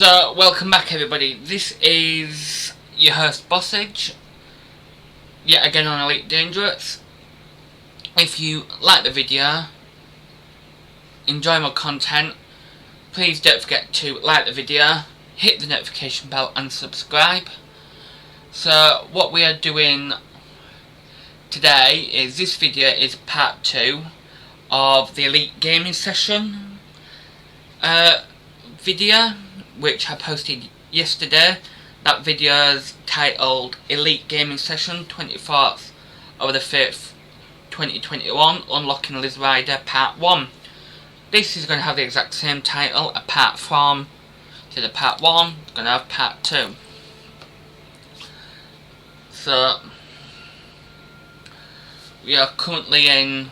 So, welcome back everybody. This is your host BOSSAGE, yet again on Elite Dangerous. If you like the video, enjoy my content, please don't forget to like the video, hit the notification bell and subscribe. So, what we are doing today is, this video is part 2 of the Elite Gaming Session video, which I posted yesterday. That video is titled Elite Gaming Session 24th of the 5th 2021, Unlocking Liz Ryder Part 1. This is going to have the exact same title apart from, to the Part 1, it's going to have Part 2. So, we are currently in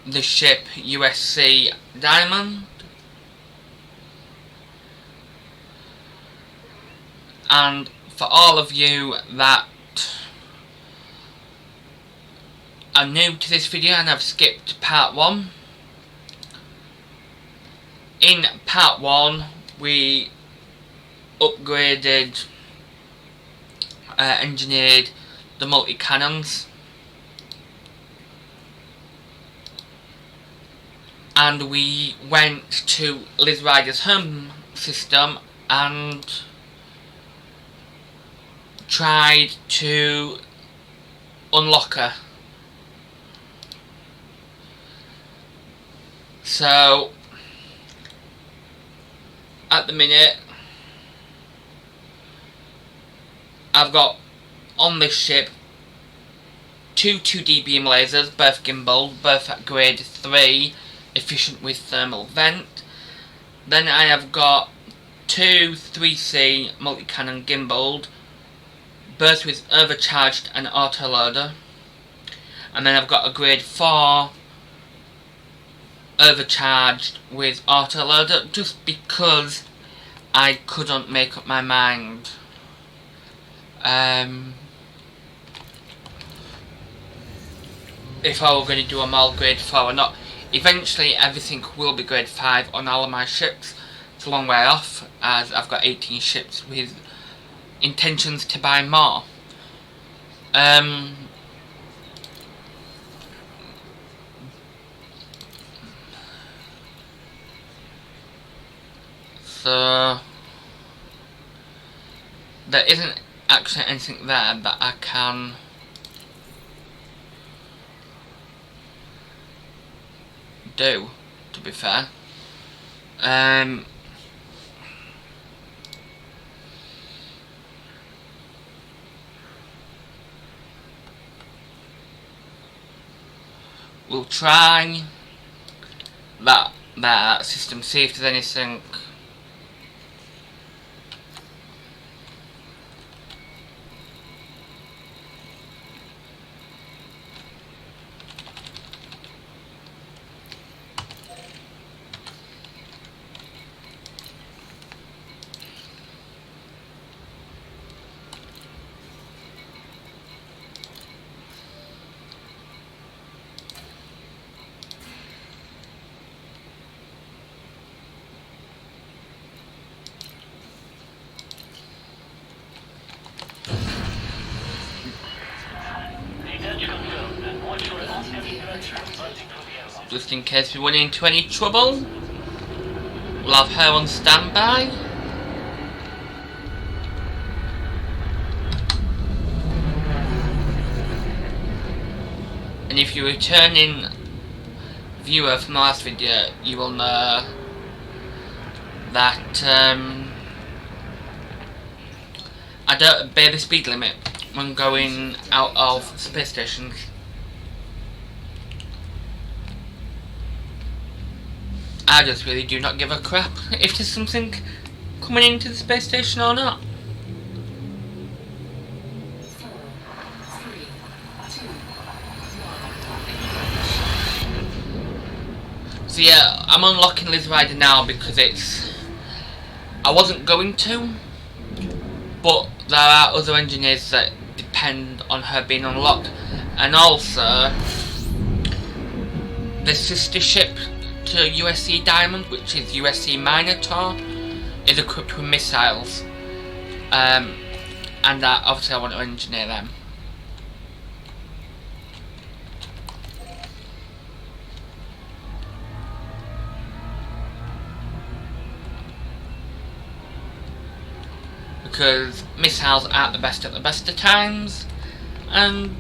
the ship Usc Diamond, and for all of you that are new to this video and have skipped part 1, in part 1 we upgraded, engineered the multi-cannons, and we went to Liz Ryder's home system and tried to unlock her. So, at the minute, I've got on this ship two 2D beam lasers, both gimbal, both at grade 3, efficient with thermal vent. Then I have got two 3C multi-cannon gimbaled, both with overcharged and autoloader. And then I've got a grade 4 overcharged with autoloader, just because I couldn't make up my mind if I were going to do them all grade 4 or not. Eventually everything will be grade 5 on all of my ships. It's a long way off, as I've got 18 ships with intentions to buy more. So there isn't actually anything there that I can do, to be fair. We'll try that system, see if there's anything just in case we run into any trouble. We'll have her on standby. And if you're a returning viewer from the last video, you will know that I don't obey the speed limit when going out of space stations. I just really do not give a crap if there's something coming into the space station or not. So yeah, I'm unlocking Liz Ryder now because I wasn't going to, but there are other engineers that depend on her being unlocked, and also the sister ship to USC Diamond, which is USC Minotaur, is equipped with missiles. And obviously I want to engineer them. Because missiles aren't the best at the best of times, and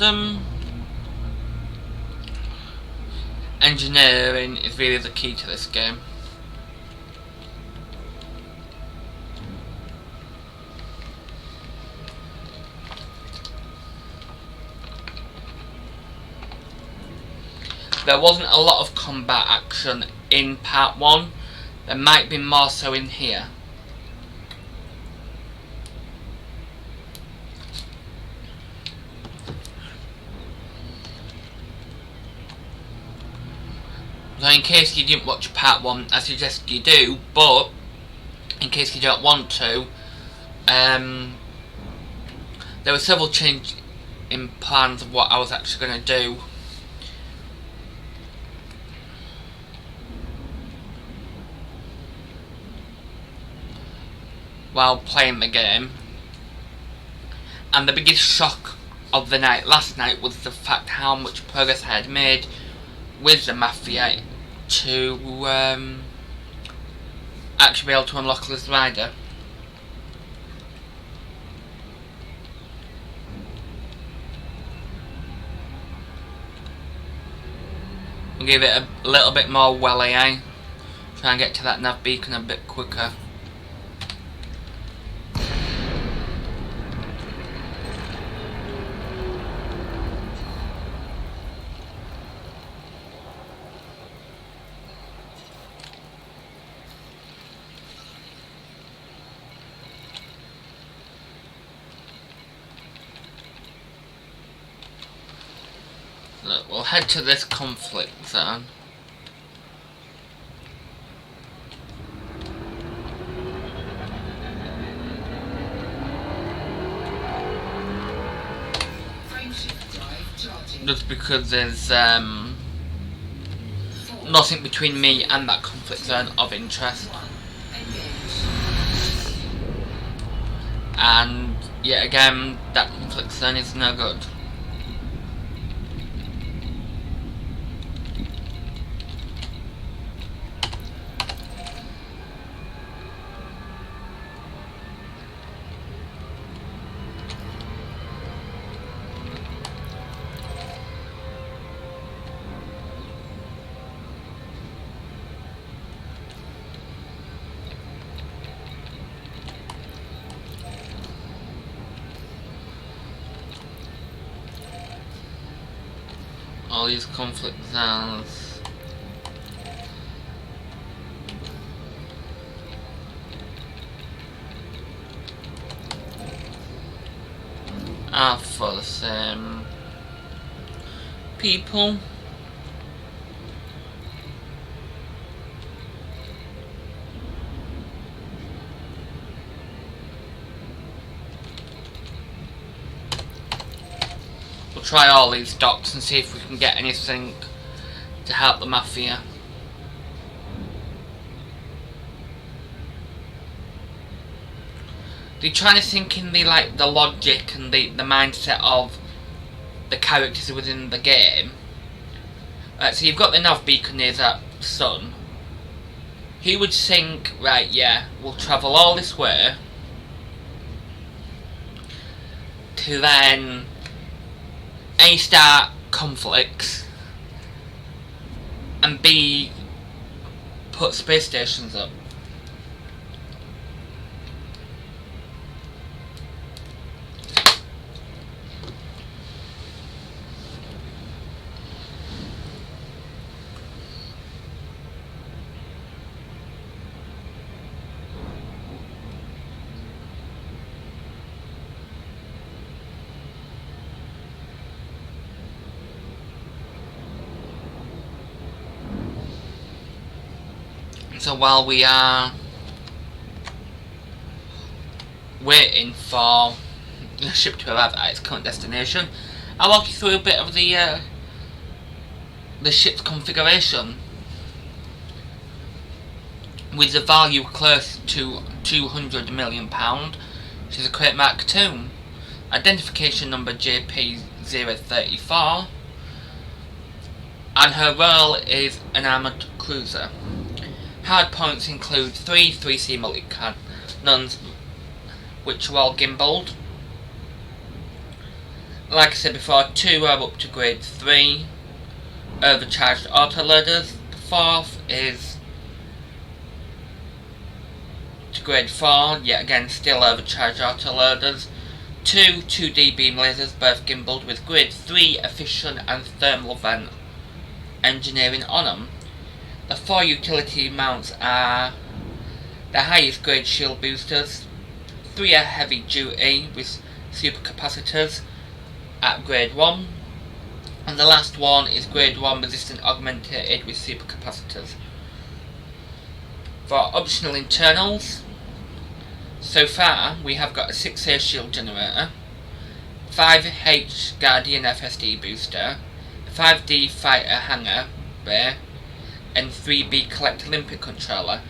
engineering is really the key to this game. There wasn't a lot of combat action in part 1, there might be more so in here. So in case you didn't watch part 1, I suggest you do, but in case you don't want to, there were several changes in plans of what I was actually going to do. While playing the game, and the biggest shock of the night last night was the fact how much progress I had made with the Mafia to actually be able to unlock Liz Ryder. We'll give it a little bit more welly, try and get to that nav beacon a bit quicker. Look, we'll head to this conflict zone. Just because there's nothing between me and that conflict zone of interest. And yet again, that conflict zone is no good. All these conflict zones. Are for the same people. We'll try all these docks and see if we can get anything to help the Mafia. They're trying to think in the the logic and the mindset of the characters within the game. So you've got the nav beacon near that sun. He would think, right, yeah, we'll travel all this way to then A, start conflicts, and B, put space stations up. So while we are waiting for the ship to arrive at its current destination, I'll walk you through a bit of the ship's configuration. with a value close to £200 million. She's a Crate Mark II. Identification number JP034. And her role is an armoured cruiser. Hard points include 3 3C multi-cannons, which are all gimbaled. Like I said before, 2 are up to grade 3 overcharged autoloaders. The 4th is to grade 4, yet again still overcharged autoloaders. 2 2D beam lasers, both gimbaled, with grade 3 efficient and thermal vent engineering on them. The 4 utility mounts are the highest grade shield boosters. 3 are heavy duty with supercapacitors at grade 1, and the last one is grade 1 resistant augmented with supercapacitors. For optional internals, so far we have got a 6A shield generator, 5H Guardian FSD booster, 5D fighter hangar bay, and 3B collect Olympic controller.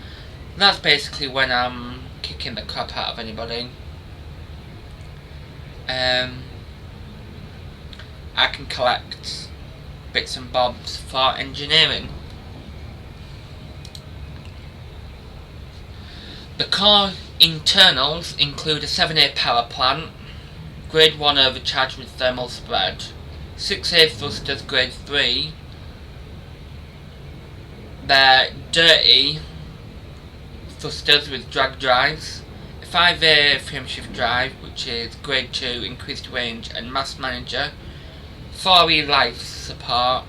That's basically when I'm kicking the crap out of anybody. I can collect bits and bobs for engineering. The core internals include a 7A power plant, grade 1 overcharged with thermal spread, 6A thrusters grade 3, they're dirty thrusters with drag drives, a 5A frameshift drive which is grade 2 increased range and mass manager, 4E life support,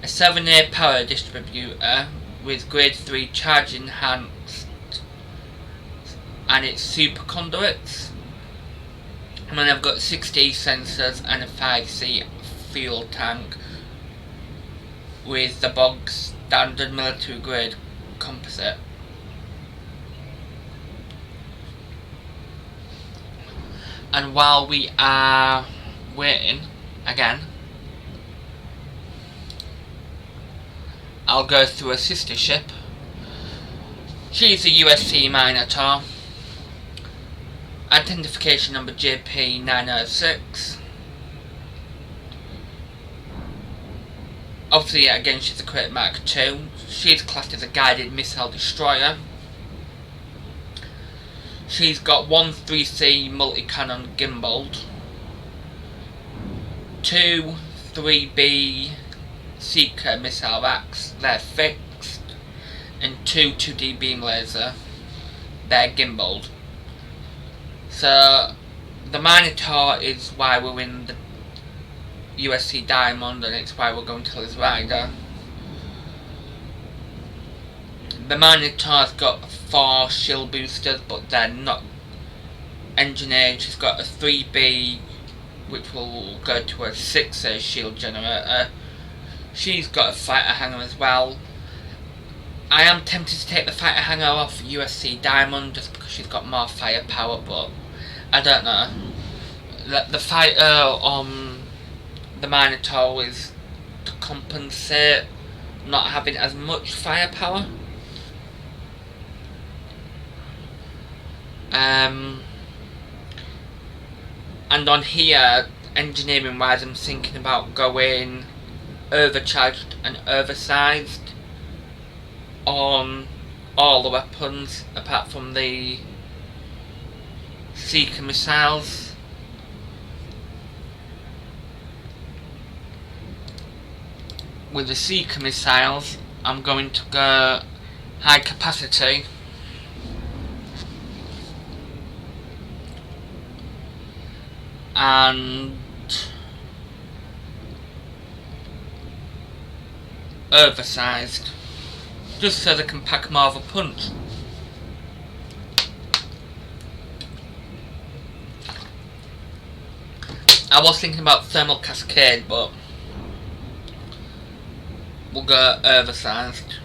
a 7A power distributor with grade 3 charge enhanced and its super conduits, and then I've got 6D sensors and a 5C fuel tank with the bog standard military grade composite. And while we are waiting, again, I'll go through a sister ship. She's a Usc Minotaur. Identification number JP906. Obviously, again, she's a Crate Mark II. She's classed as a guided missile destroyer. She's got 1 3C multi-cannon gimbaled, 2 3B Seeker missile racks, they're fixed, and 2 2D beam laser, they're gimbaled. So the Minotaur is why we're in the USC Diamond, and it's why we're going to Liz Ryder. The Minotaur's got 4 shield boosters, but they're not engineered. She's got a 3B, which will go to a 6A shield generator. She's got a fighter hangar as well. I am tempted to take the fighter hangar off USC Diamond just because she's got more firepower, but I don't know. The fighter on the Minotaur is to compensate not having as much firepower. And on here, engineering wise, I'm thinking about going overcharged and oversized on all the weapons apart from the Seeker missiles. With the Seeker missiles, I'm going to go high capacity and oversized, just so they can pack more of a punch. I was thinking about thermal cascade, but we'll go oversized.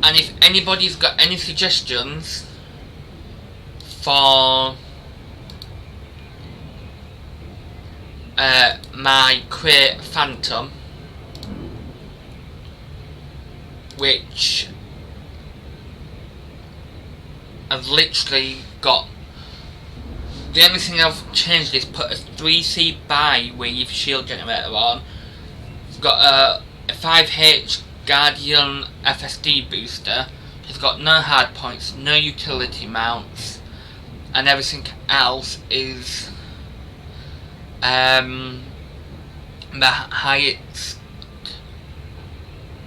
And if anybody's got any suggestions for my Crate Phantom, which I've literally got, the only thing I've changed is put a 3C buy with shield generator on. It's got a 5H Guardian FSD booster. It's got no hard points, no utility mounts, and everything else is the highest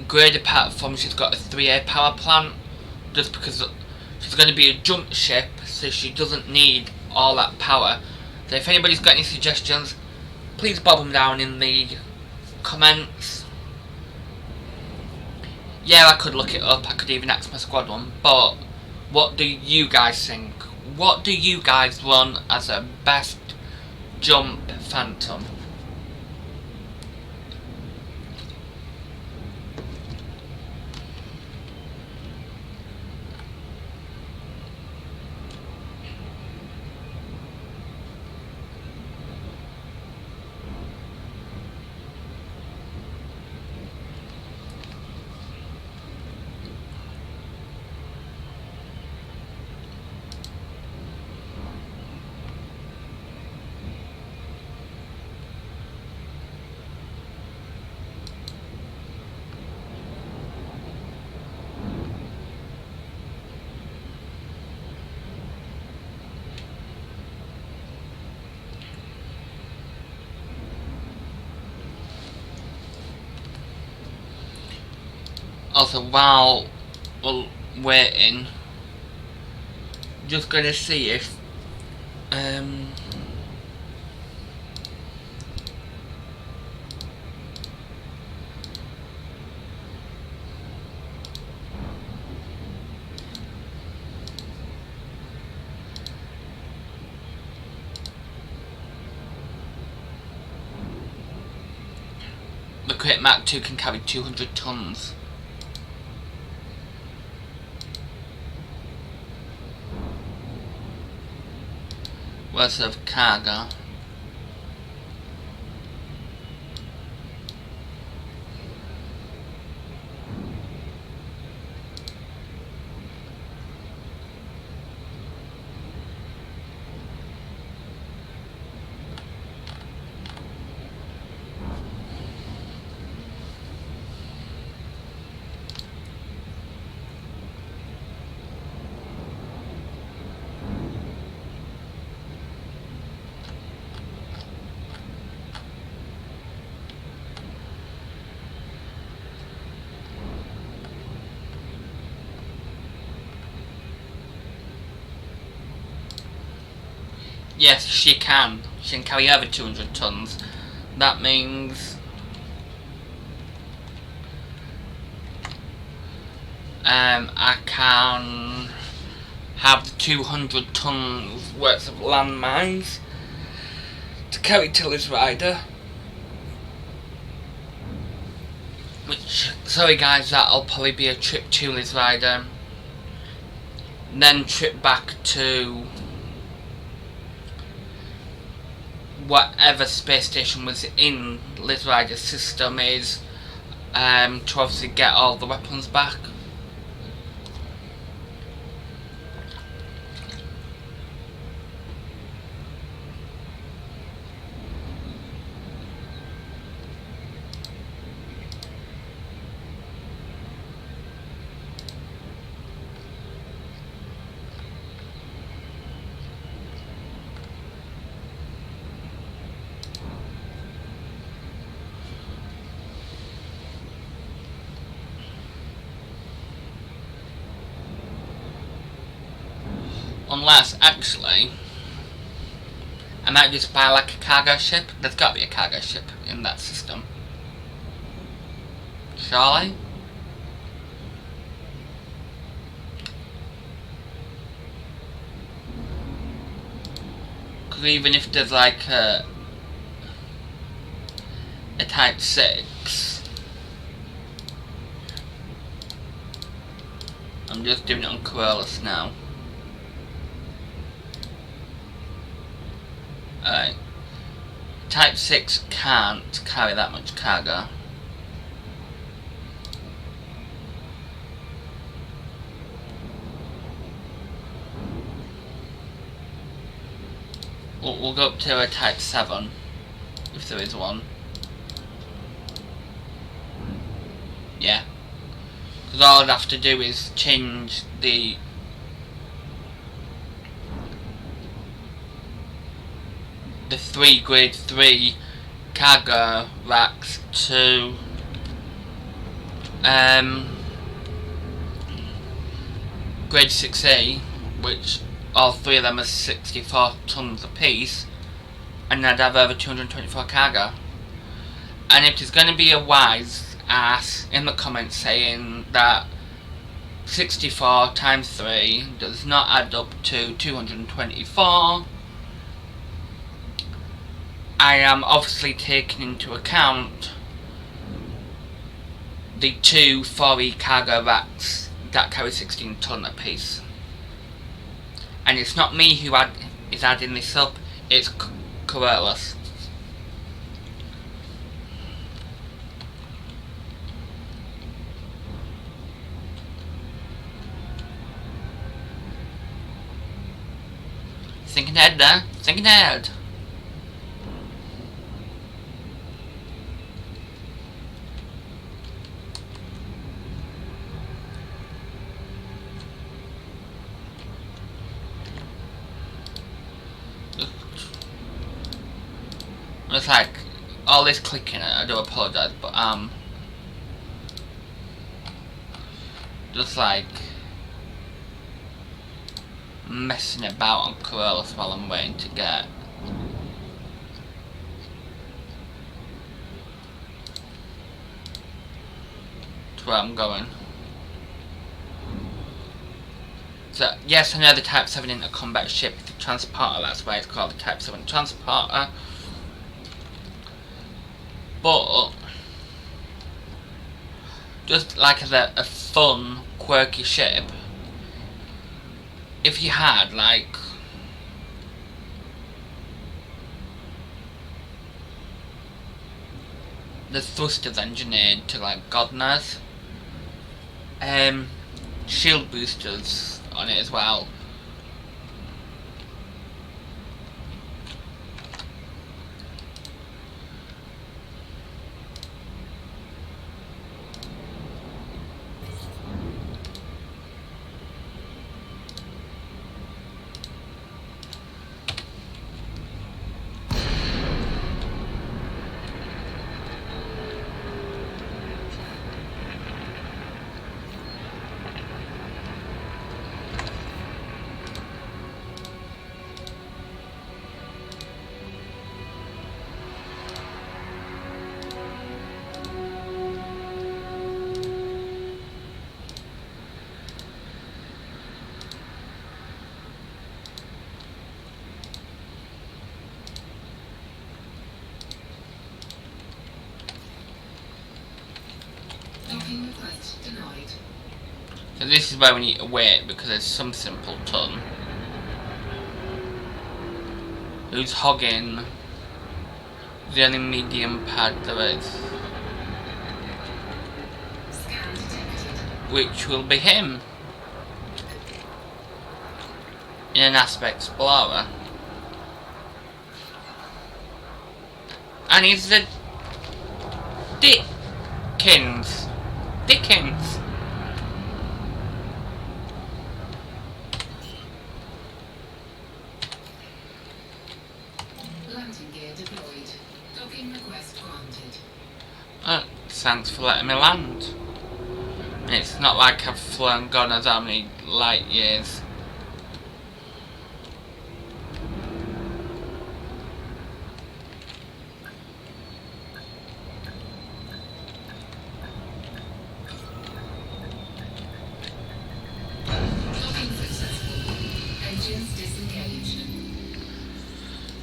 grade apart from she's got a 3A power plant, just because she's going to be a jump ship, so she doesn't need all that power. So if anybody's got any suggestions, please bob them down in the comments. Yeah, I could look it up, I could even ask my squadron, but what do you guys think? What do you guys run as a best jump Phantom? Also, while we're waiting, just gonna see if the Crate Mark II can carry 200 tons. Worth of cargo. Yes, she can. She can carry over 200 tons. That means I can have 200 tons worth of landmines to carry to Liz Ryder. Which, sorry guys, that'll probably be a trip to Liz Ryder. Then trip back to whatever space station was in Liz Ryder's system is, to obviously get all the weapons back. Unless, actually, I might just buy like a cargo ship. There's got to be a cargo ship in that system. Surely? Because even if there's like a Type 6, I'm just doing it on Corollas now. Alright. Type 6 can't carry that much cargo. We'll go up to a Type 7, if there is one. Yeah. Because all I'd have to do is change the three grade 3 cargo racks to grade 6A, which all three of them are 64 tons apiece, and I'd have over 224 cargo. And if there's going to be a wise ass in the comments saying that 64 times 3 does not add up to 224, I am obviously taking into account the two 4E cargo racks that carry 16 ton apiece. And it's not me who is adding this up, it's Corollas. Thinking ahead there, thinking ahead. It's like all this clicking, I do apologise, but just like messing about on Corollas while I'm waiting to get to where I'm going. So yes, I know the Type 7 intercombat ship is the transporter, that's why it's called the Type 7 transporter. But just like as a fun, quirky ship, if you had like the thrusters engineered to like God knows, shield boosters on it as well. So this is where we need to wait because there's some simpleton who's hogging the only medium pad there is, which will be him in an Aspect Explorer. And he's the Dickens. Landing gear deployed. Docking request granted. Thanks for letting me land. It's not like I've flown God knows how many light years.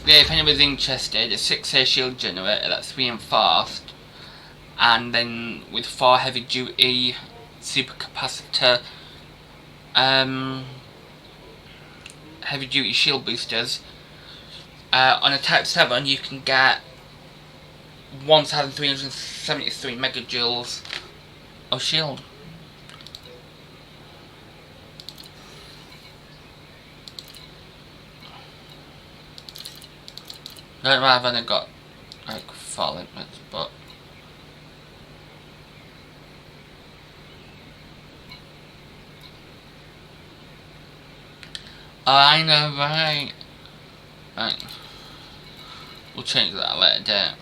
Yeah, if anybody's interested, a 6A shield generator that's reinforced, and then with 4 heavy duty supercapacitor heavy duty shield boosters. On a Type 7 you can get 1373 megajoules of shield. I don't know why I've only got like 4 limits, but oh, I know, right. Right. We'll change that at a later date.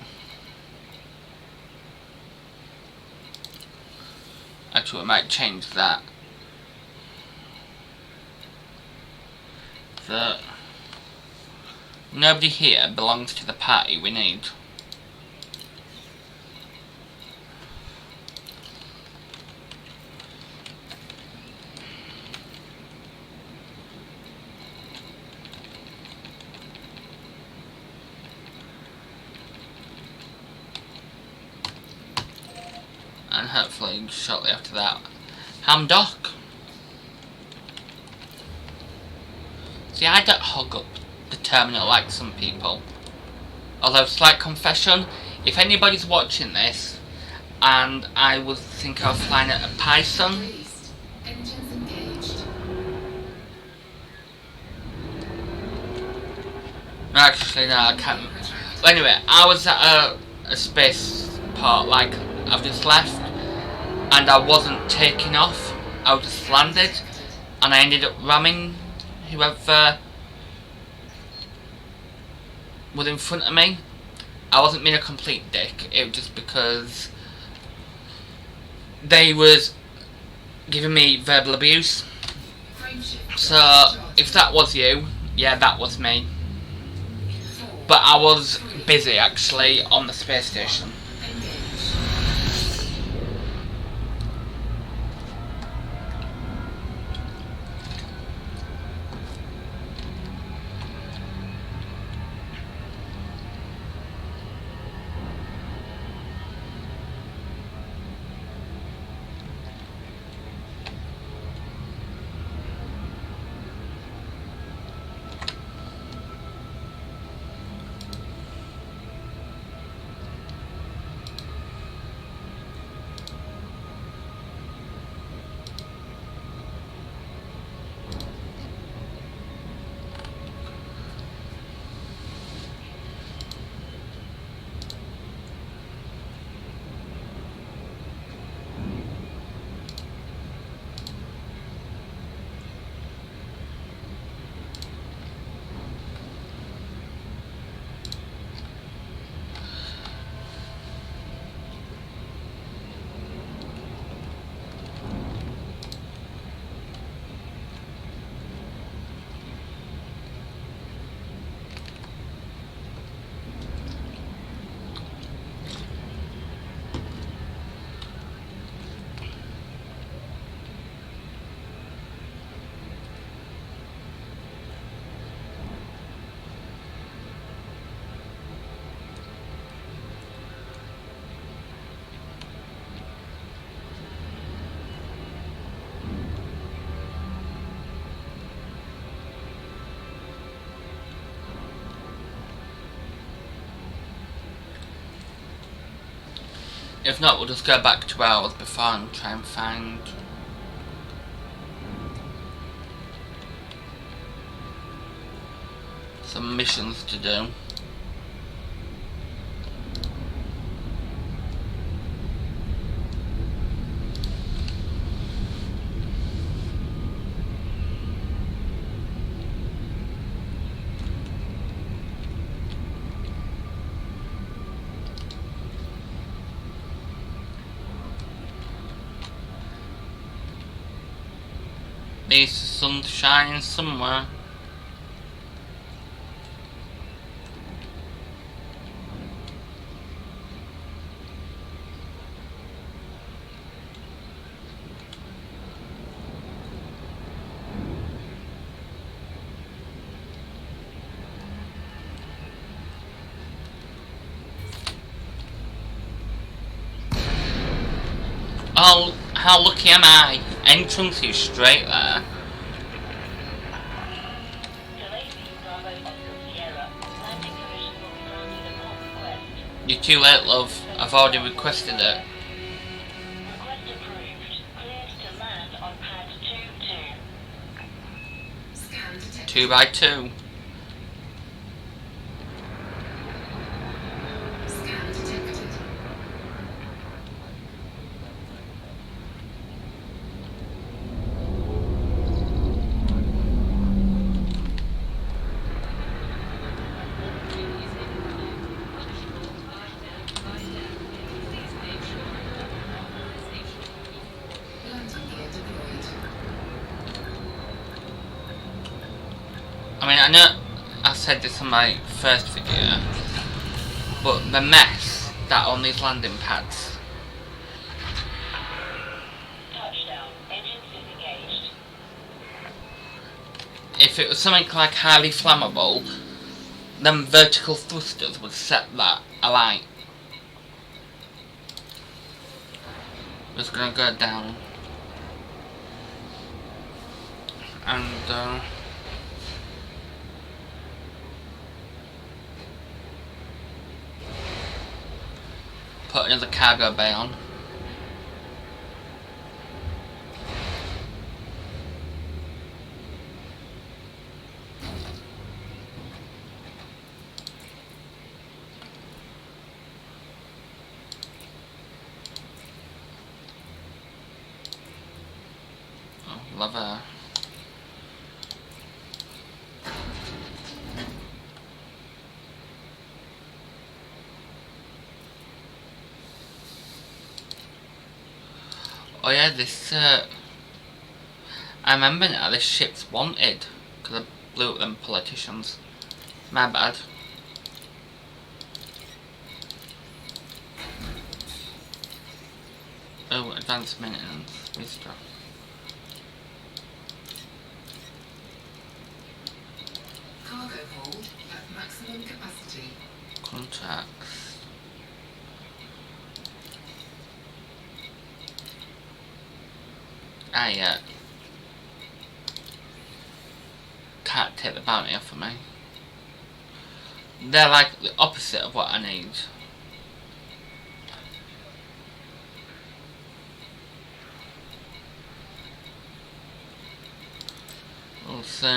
Actually, we might change that. So, nobody here belongs to the party we need. And hopefully shortly after that, Hamdock. See, I don't hog up the terminal like some people. Although, slight confession, if anybody's watching this and I was thinking of flying at a Python, Engines engaged. actually no, I can't. Well, anyway, I was at a space port like I've just left, and I wasn't taking off. I was just landed, and I ended up ramming whoever was in front of me. I wasn't being a complete dick. It was just because they was giving me verbal abuse. So if that was you, yeah, that was me. But I was busy actually on the space station. If not, we'll just go back to where I was before and try and find some missions to do. At least the sun's shining somewhere. Oh, how lucky am I? Entrance is straight there. You're too late, love. I've already requested it. Request approved. Cleared to land on pad 2-2. Scan detected. 2 by 2. Scan detected. Landing gear deployed. I mean, I know I said this on my first video, but the mess that on these landing pads. Touchdown. Engines disengaged. If it was something like highly flammable, them vertical thrusters would set that alight. Just gonna go down. And put another cargo bay on. Oh, love her. Oh yeah, this, I remember now, this ship's wanted, because I blew up them politicians. My bad. Oh, advanced maintenance, restart. Cargo hold at maximum capacity. Contacts. Ah, yeah. Can't take the bounty off of me. They're like the opposite of what I need. Also,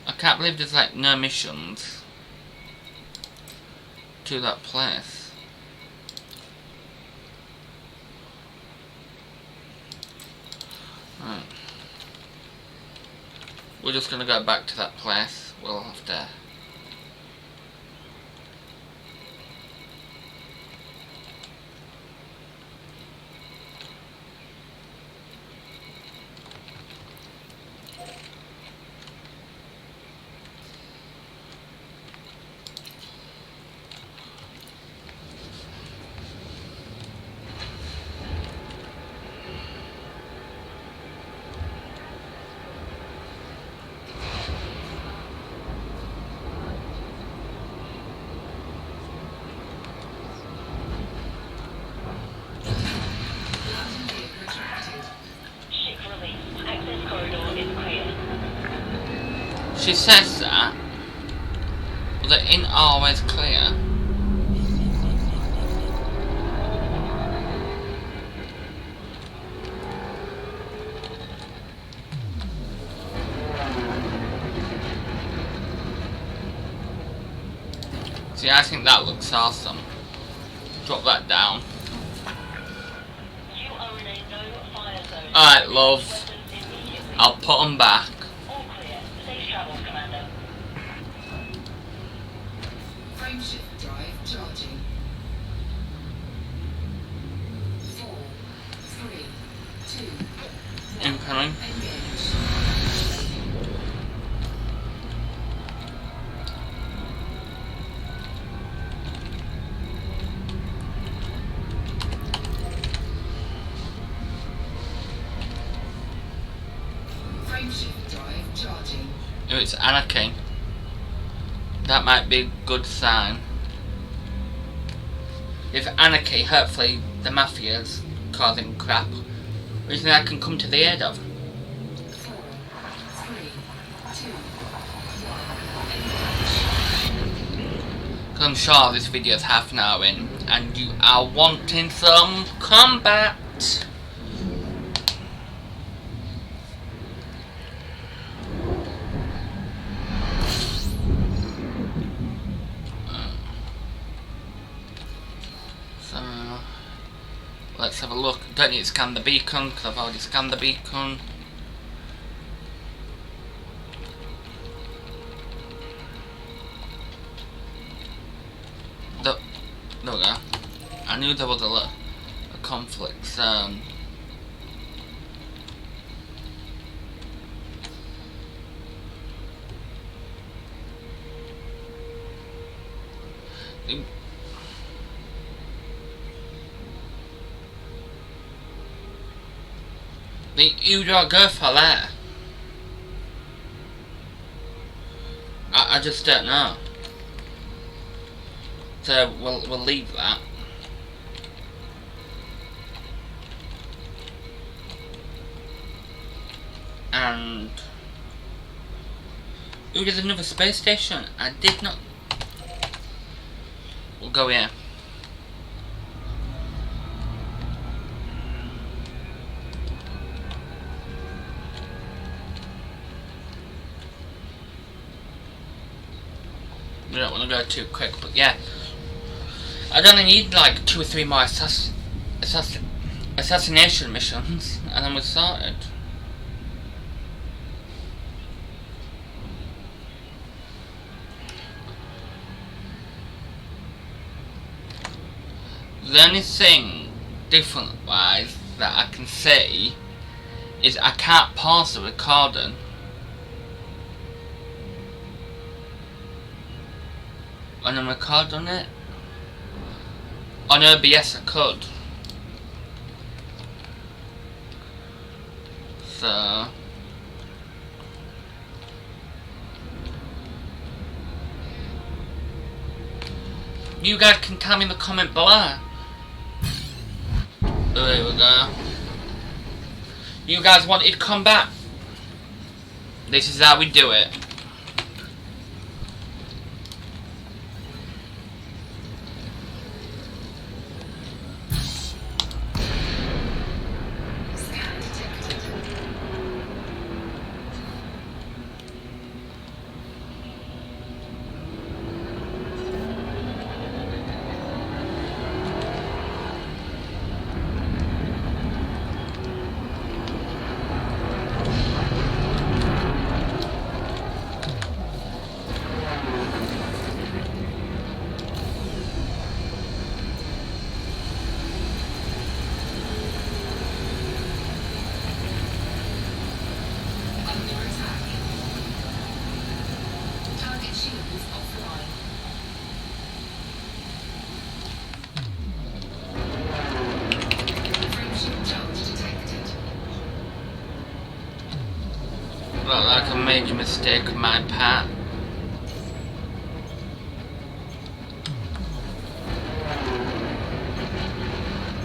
I can't believe there's like no missions to that place. Right. We're just gonna go back to that place. We'll have to. Landing gear retracted. Ship released. Access corridor is clear. She says that, but it ain't always clear. See, I think that looks awesome. Drop that down. You are in a no-fire zone. Alright, love. Weapons immediately. I'll put them back. All clear. Safe travels, Commander. Frameshift drive charging. 4, 3, 2, Incoming. engage. Frameshift drive charging. If it's anarchy, that might be a good sign. If anarchy, hopefully the mafia's causing crap, which I can come to the aid of. 4, 3, Because I'm sure this video is half an hour in, and you are wanting some combat. So, let's have a look. Don't need to scan the beacon, because I've already scanned the beacon. There we go. I knew there was a conflict zone. Who do I go for there? I just don't know. So we'll leave that. And ooh, there's another space station. I did not. We'll go here. We don't want to go too quick, but yeah. I'd only need like 2 or 3 more assassination missions, and then we're sorted. The only thing different-wise that I can see is I can't pause the recording. When I'm recording it. On OBS I could. So you guys can tell me in the comment below. There we go. You guys wanted combat. This is how we do it. Looked like a major mistake on my part.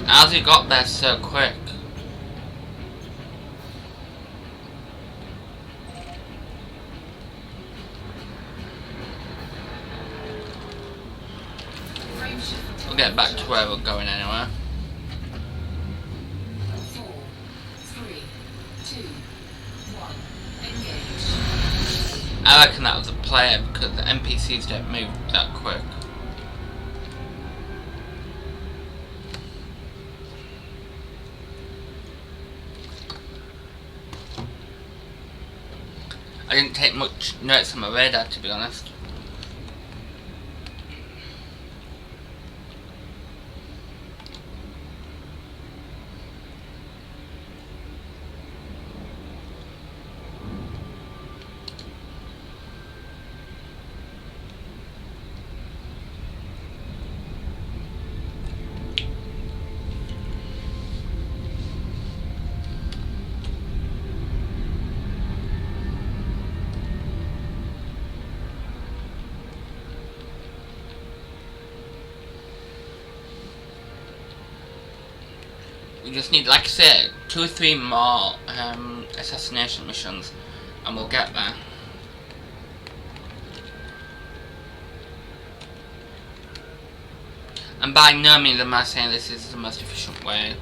How's he got there so quick? We'll get back to where we're going anyway. 4, 3, 2, 1. Engage. I reckon that was a player because the NPCs don't move that quick. I didn't take much notes on my radar, to be honest. We just need, like I said, 2 or 3 more assassination missions, and we'll get there. And by no means am I saying this is the most efficient way.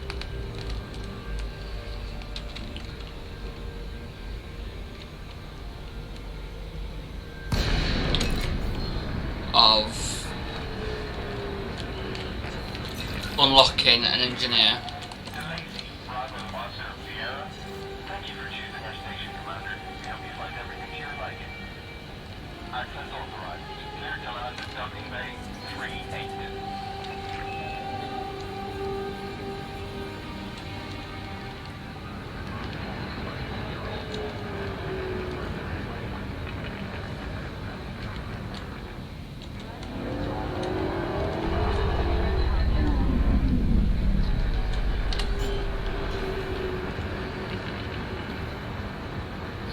Of unlocking an engineer. Thank you for choosing our station, Commander. We hope you find everything to your liking. Access authorized. Clear to land at Docking Bay 38.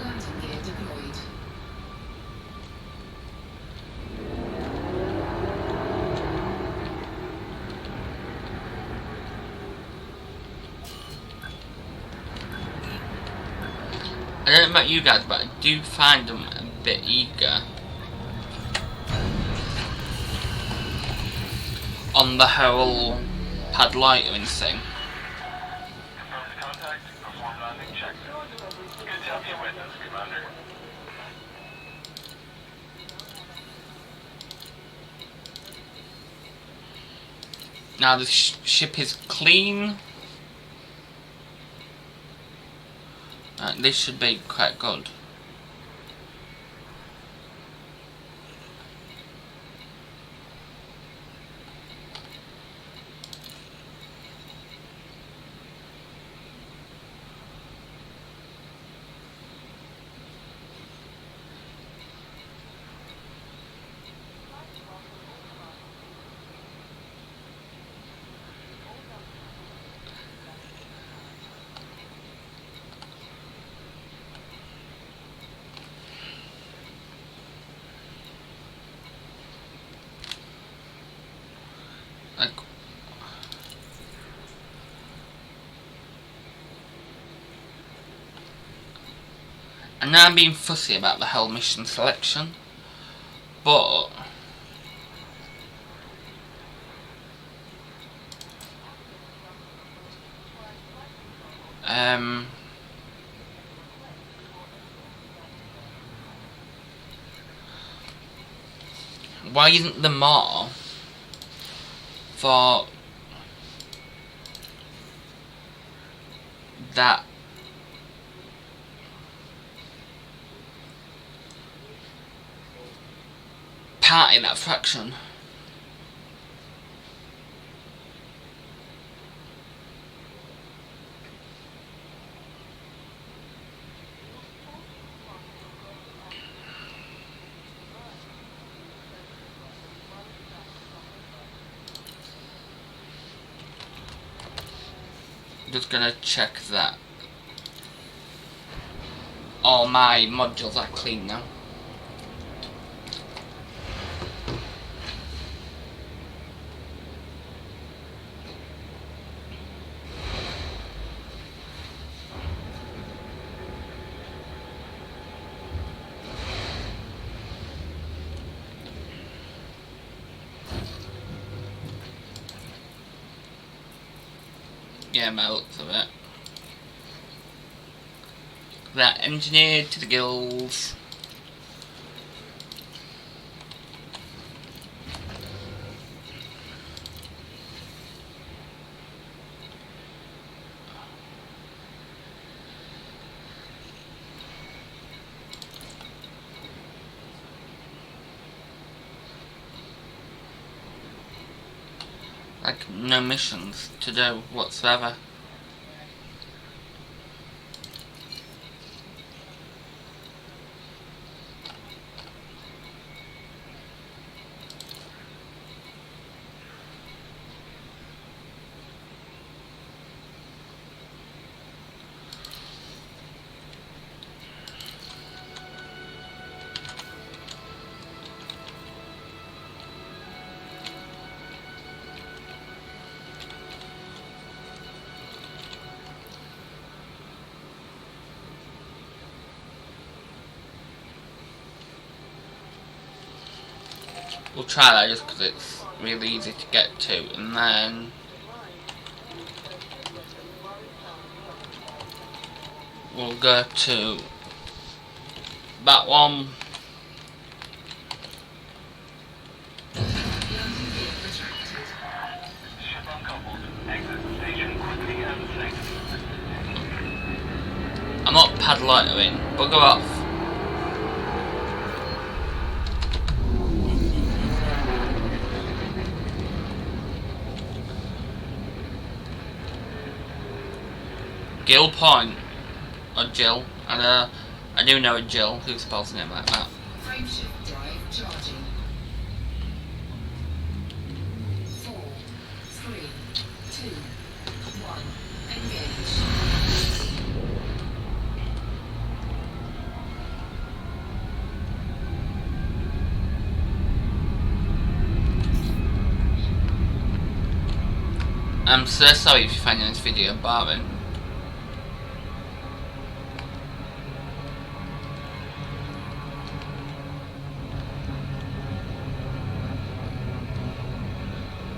Landing gear deployed. I don't know about you guys, but I do find them a bit eager on the whole pad loitering thing. Confirm the contact. Perform landing check. Good to have you with us, Commander. Now the ship is clean. This should be quite good. Like, and now I'm being fussy about the whole mission selection, but why isn't there more for that party, that fraction? Just gonna check that all my modules are clean now. Yeah, by the looks of it. That engineered to the gills. Like, no missions to do whatsoever. We'll try that just because it's really easy to get to, and then we'll go to that one. Ship uncoupled. Exit the station quickly and safely. I'm not padlottering, bugger off. Gill Point, or Jill, I do know a Jill who spells her name like that. Frameshift drive charging. 4, 3, 2, 1. Engage. I'm so sorry if you're finding this video boring.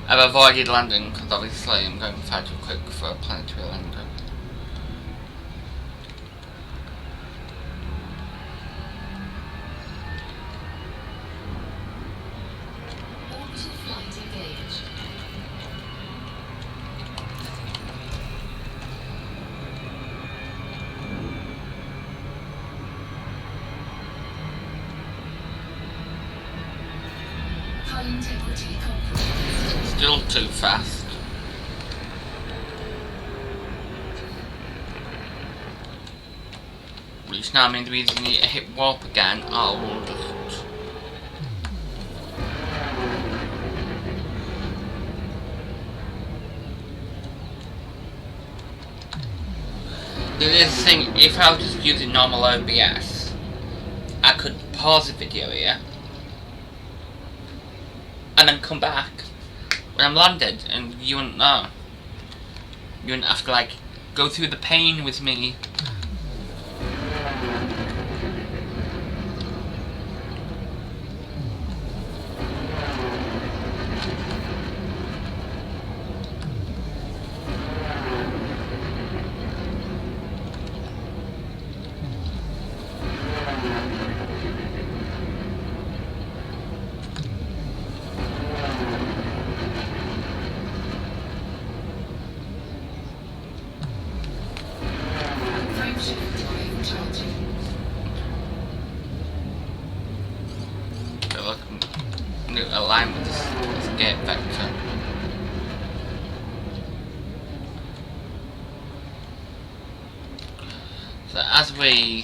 I've avoided landing because obviously I'm going far too quick for a planetary landing. Orbital flight engaged. Hull integrity compromised. Still too fast. Which now means we either need to hit warp again or we'll just... The thing, if I was just using normal OBS, I could pause the video here and then come back when I'm landed, and you wouldn't know. You wouldn't have to like go through the pain with me. Frameshift drive charging. So look, I'm gonna align with this gate vector. So as we'll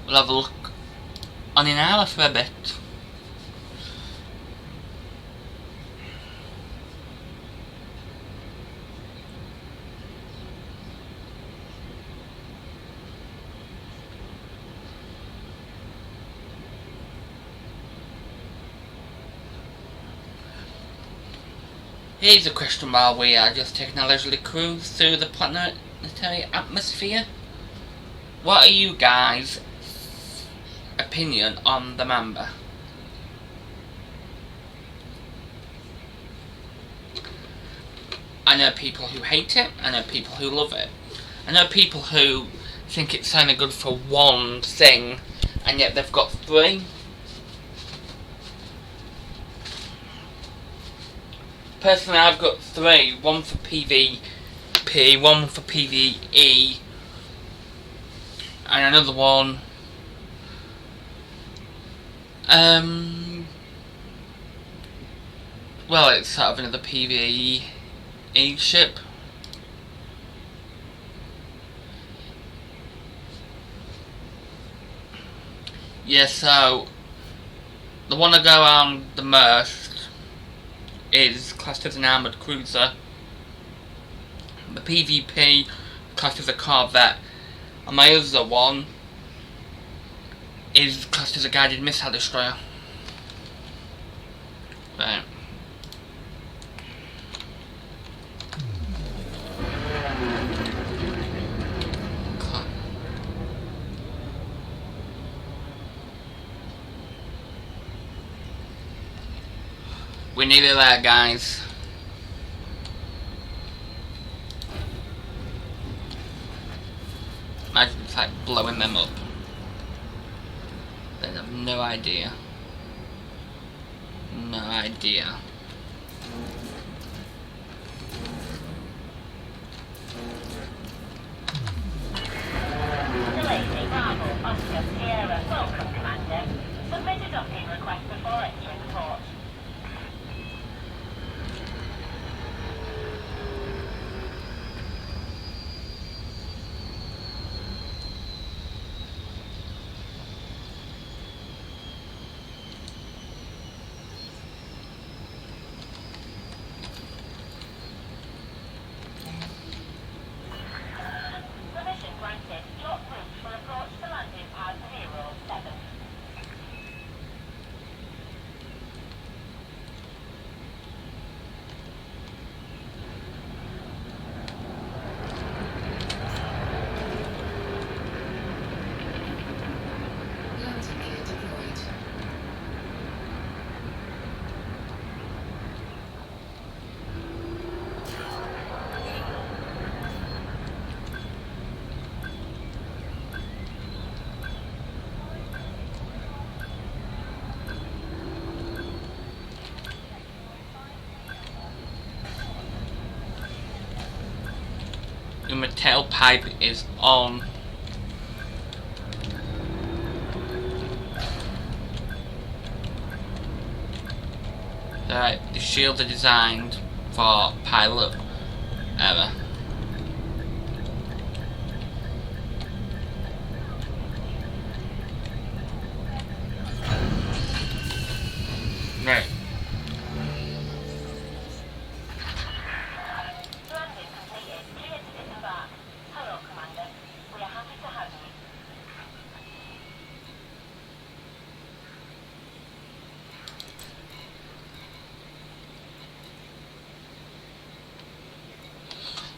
have a look on an hour for a bit. Here's a question while we are just taking a leisurely cruise through the planetary atmosphere. What are you guys' opinion on the Mamba? I know people who hate it, I know people who love it. I know people who think it's only good for one thing, and yet they've got three. Personally, I've got three. One for PvP, one for PvE, and another one. Well, it's sort of another PvE ship. Yeah, so the one I go around the most is classed as an armoured cruiser. The PvP classed as a corvette, and my other one is classed as a guided missile destroyer. Right. We're nearly there, guys. Imagine it's like blowing them up. They have no idea. No idea. Bravo, Oscar, Sierra, welcome, Commander. Submit a docking request before entering the port. Permission granted. Plot route for approach to landing pad 07. Landing gear deployed. My tailpipe is on. Right, the shields are designed for pilot error. Right. Landing completed. Clear to disembark. Hello, Commander. We are happy to have you.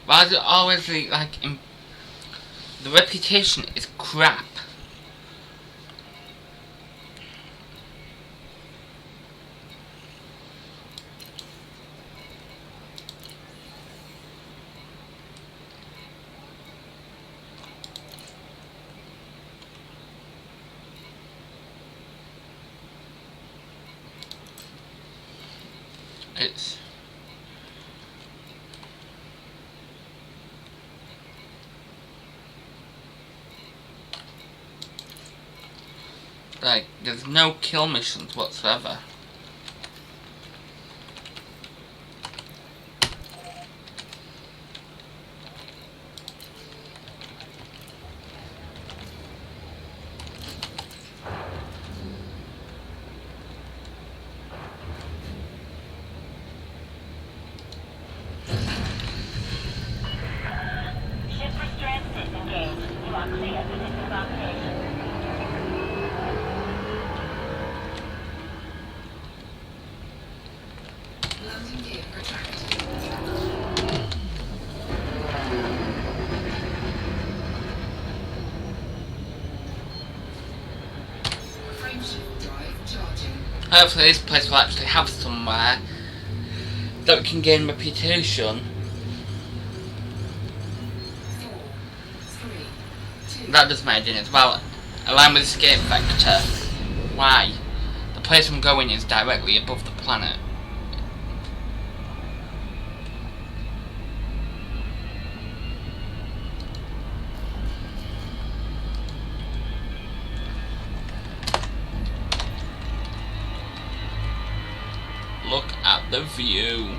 Why is it always like the reputation is crap? It's like there's no kill missions whatsoever. Ship restraints disengaged. You are clear for disembarkation. Landing gear retracted. Frameshift drive charging. Hopefully this place will actually have somewhere that we can gain reputation. 4, 3, 2. That does my idea as well. Align with escape vector. Why? The place I'm going is directly above the planet. Look at the view.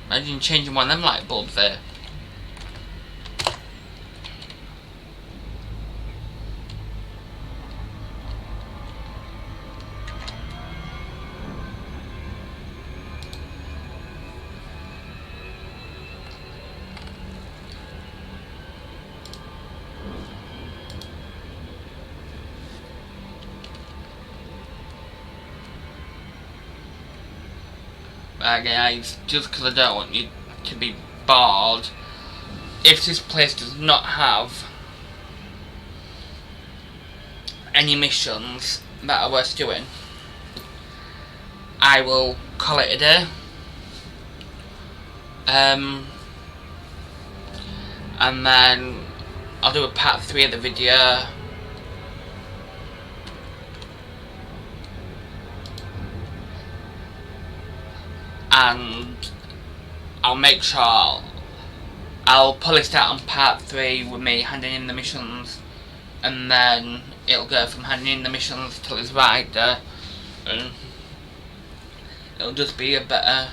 Imagine changing one of them light bulbs there. guys, just because I don't want you to be bored, if this place does not have any missions that are worth doing, I will call it a day. And then I'll do a part 3 of the video. And I'll make sure I'll polish that on part 3 with me handing in the missions, and then it'll go from handing in the missions to Liz Ryder, and it'll just be a better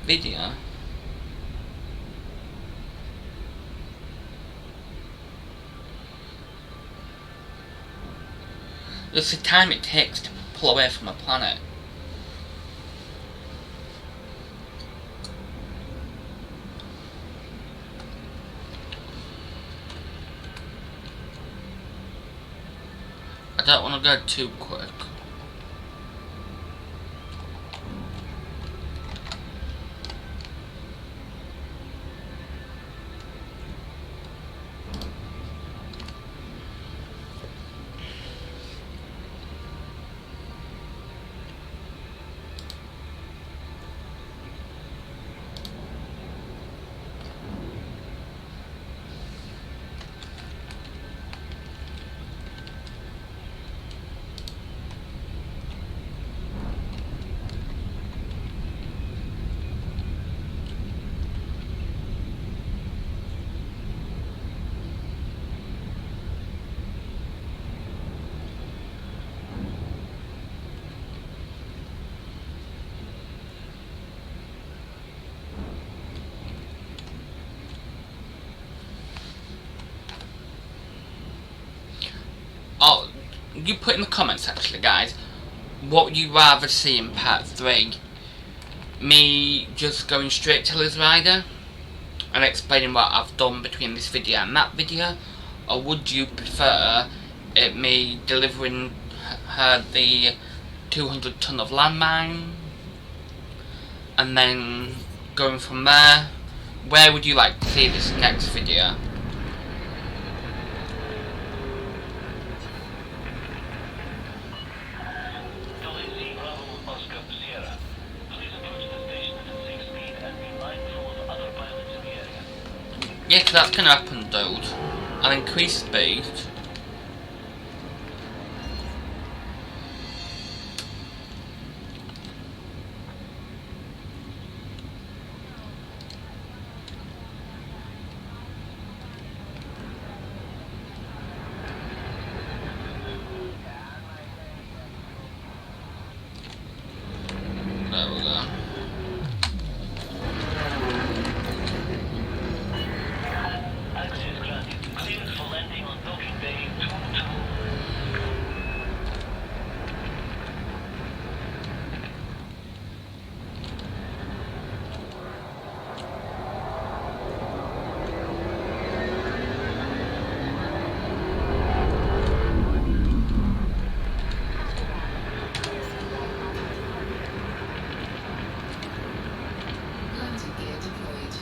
video. Just the time it takes to pull away from a planet. I don't want to go too quick. Oh, you put in the comments actually, guys, what would you rather see in part 3? Me just going straight to Liz Ryder and explaining what I've done between this video and that video, or would you prefer it me delivering her the 200 ton of landmine and then going from there? Where would you like to see this next video? Yeah, 'cause that's gonna happen, dude. I'll increase speed. There we go. Access granted. Cleared for landing on docking bay 22. Landing gear deployed.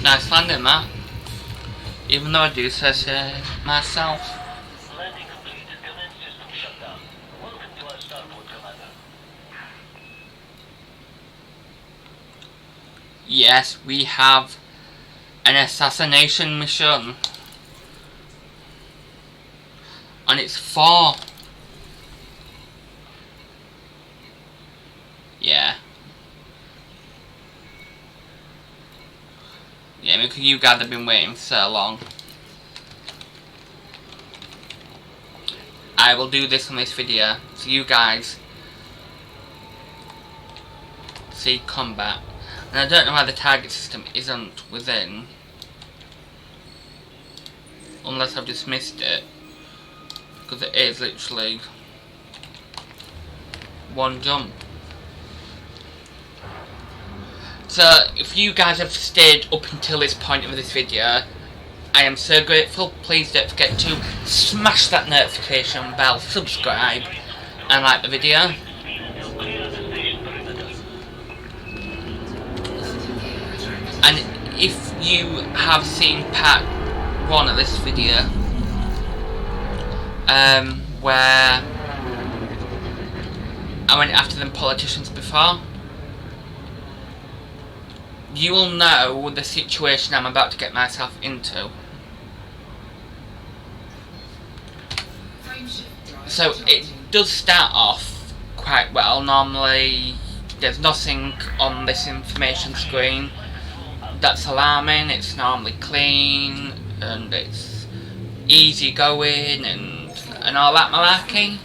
Nice landing, Matt. Even though I do say so myself. Landing complete. Command system shut down. Welcome to our starport, Commander. Yes, we have an assassination mission. And it's 4. Yeah. Yeah, because you guys have been waiting so long. I will do this on this video, so you guys see combat. And I don't know why the target system isn't within, unless I've just missed it, because it is literally one jump. So if you guys have stayed up until this point of this video, I am so grateful. Please don't forget to smash that notification bell, subscribe, and like the video. And if you have seen part 1 of this video, where I went after them politicians before, you will know the situation I'm about to get myself into. So it does start off quite well. Normally there's nothing on this information screen that's alarming. It's normally clean and it's easy going and all that malarkey.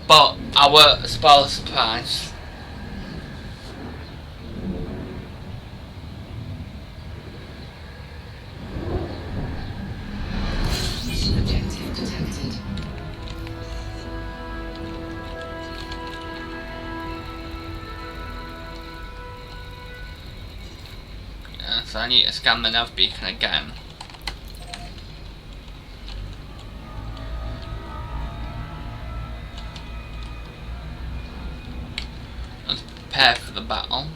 But I won't spoil the surprise. Mission objective detected. Yeah, so I need to scan the nav beacon again. Let's prepare for the battle.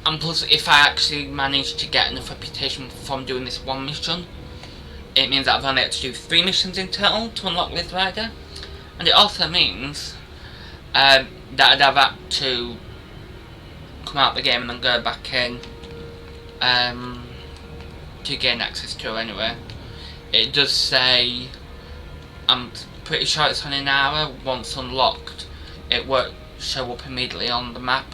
And plus, if I actually manage to get enough reputation from doing this one mission, it means that I've only had to do 3 missions in total to unlock Liz Ryder. And it also means that I'd have had to come out of the game and then go back in to gain access to her anyway. It does say, I'm pretty sure it's on an hour. Once unlocked, it won't show up immediately on the map.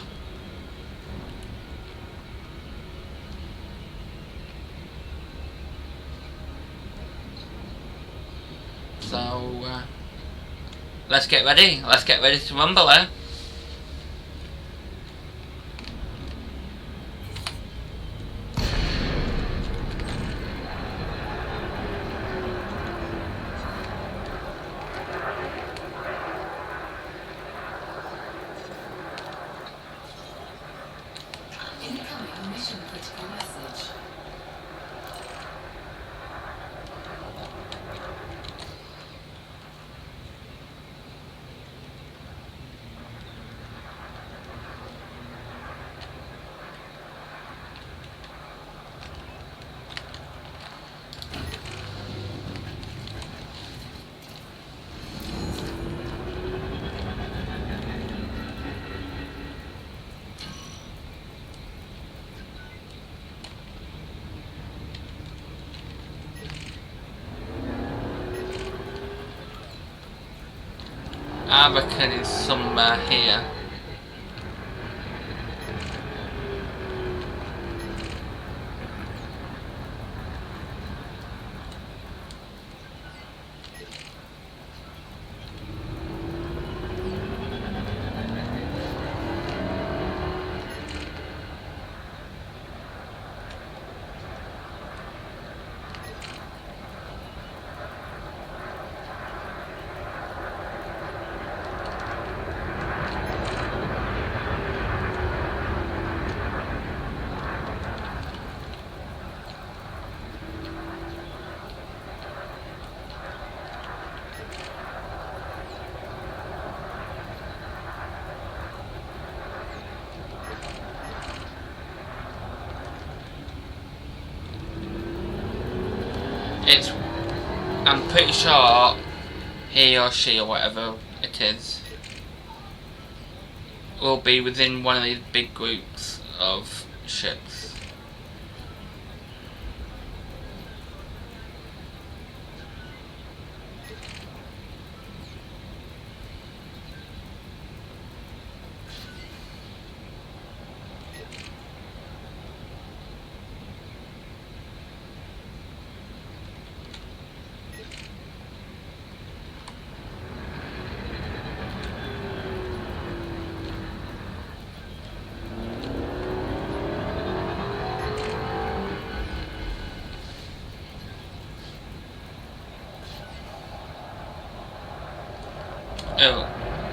So let's get ready. Let's get ready to rumble, eh? Incoming mission critical message. I reckon it's somewhere here. I'm pretty sure he or she or whatever it is will be within one of these big groups of ships.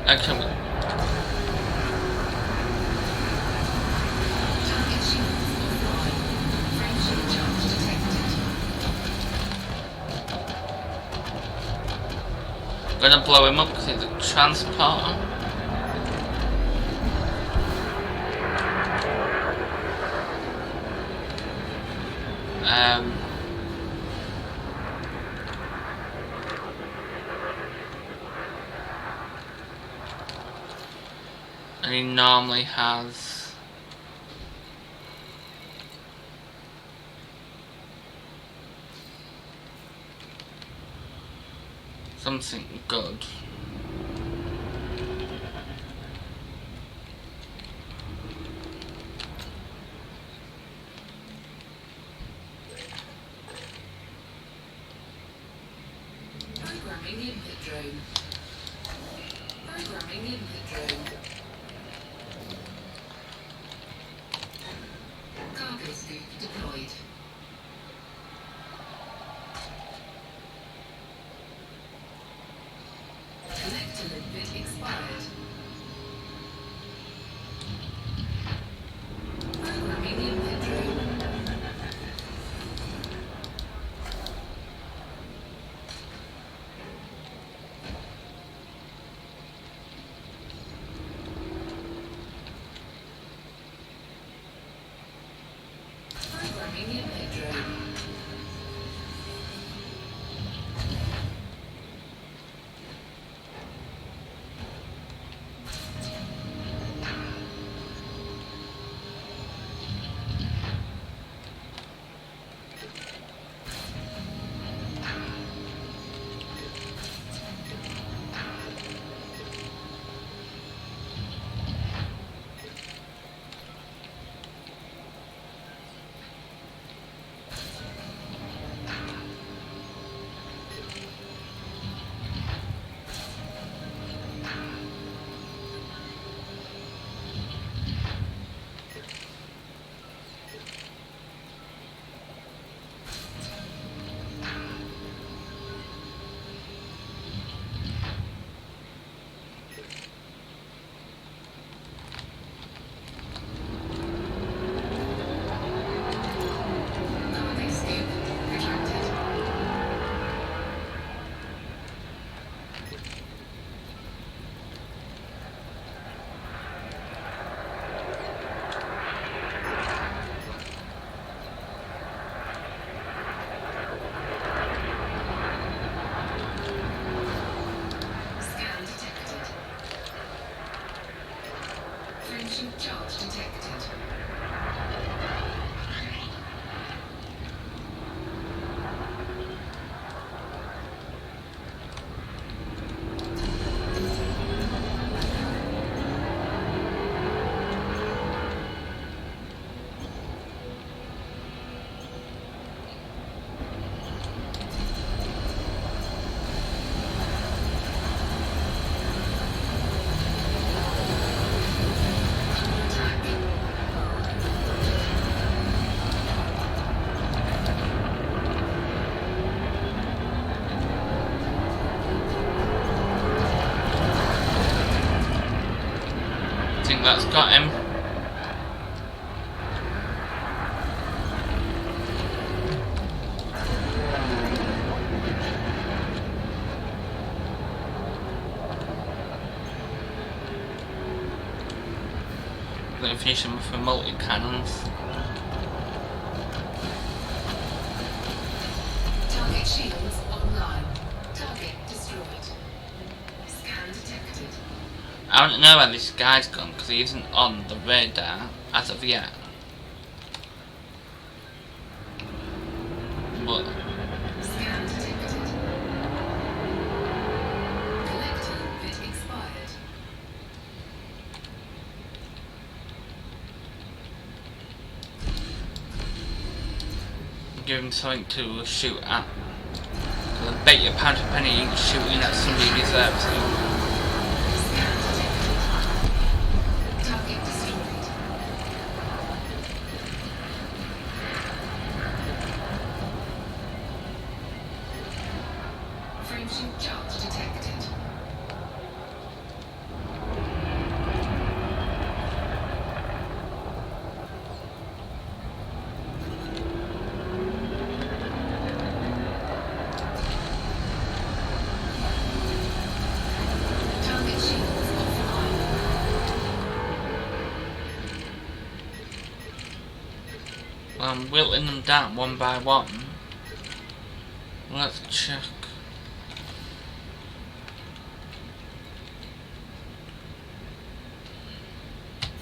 Actually, Target shields online. Friendship charge detected. gonna blow him up because he's a transporter. And he normally has something good. Programming input drone. Programming input drone. Cargo scoop deployed. Collector limpet expired. Programming input drone. Programming input drone. Cargo scoop retracted. Scan detected. Friendship charge detected. Attack. I think that's got him. I'm gonna finish him with the multi-cannons. Target shields online. Target destroyed. Scan detected. I don't know where this guy's gone because he isn't on the radar as of yet. But Scan detected. Collector bit expired. give him something to shoot at. I bet you pound a penny he's shooting at somebody he deserves to. Target destroyed. Friendship charge detected. whittling them down one by one. Let's check.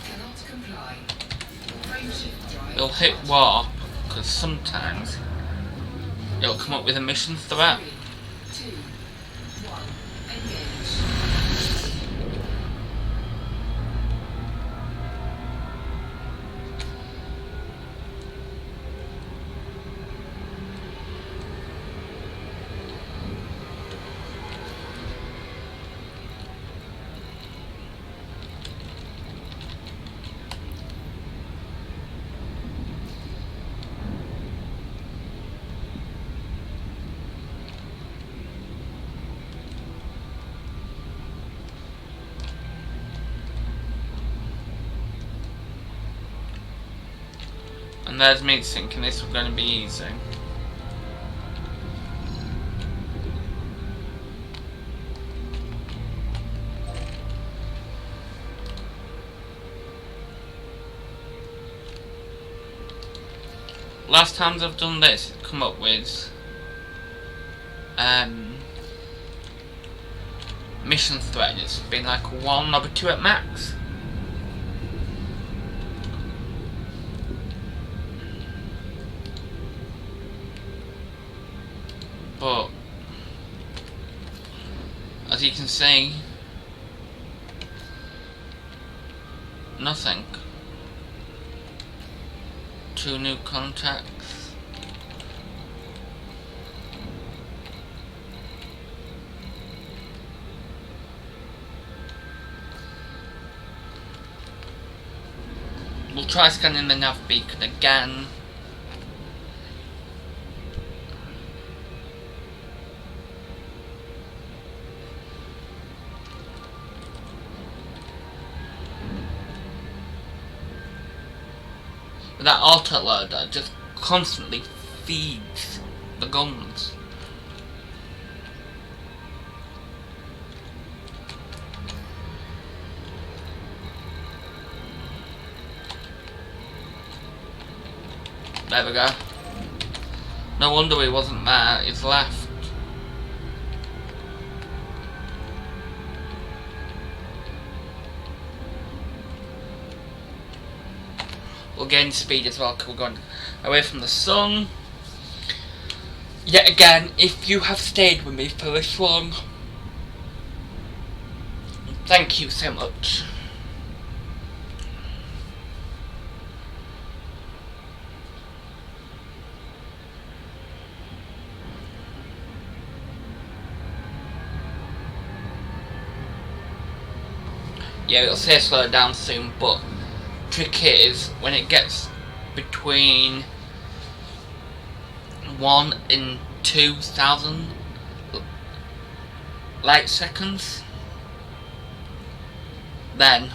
Cannot comply. Frameshift drive. It'll hit warp, because sometimes it'll come up with a mission threat. 3, 2, 1, engage. And there's me thinking this was going to be easy. Last times I've done this, it's come up with mission threat. It's been like 1 or 2 at max. But as you can see, nothing. 2 new contacts. We'll try scanning the nav beacon again. That autoloader just constantly feeds the guns. There we go. No wonder he wasn't there, he's left. We'll gain speed as well because we're going away from the sun. Yet again, if you have stayed with me for this long, thank you so much. Yeah, it'll say slow down soon, but trick is when it gets between 1 and 2,000 light seconds, then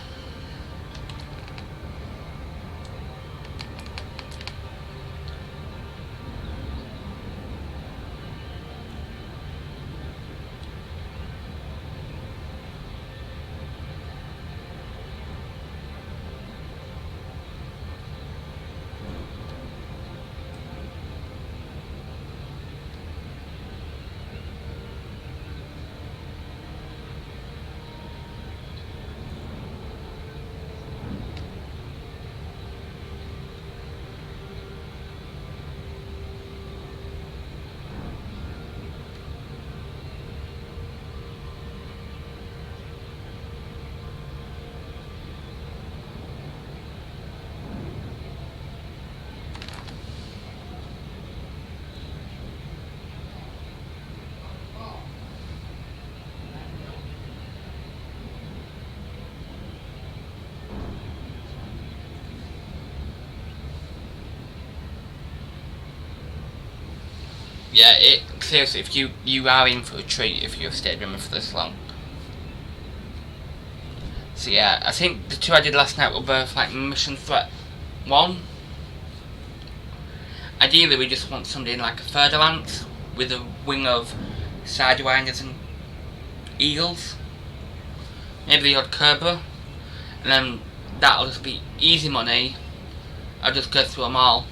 yeah, seriously, if you are in for a treat if you've stayed with me for this long. So yeah, I think the 2 I did last night were both like mission threat 1. Ideally we just want somebody in like a Furtherance with a wing of Sidewinders and Eagles. Maybe the odd Cobra. And then that'll just be easy money. I'll just go through them all.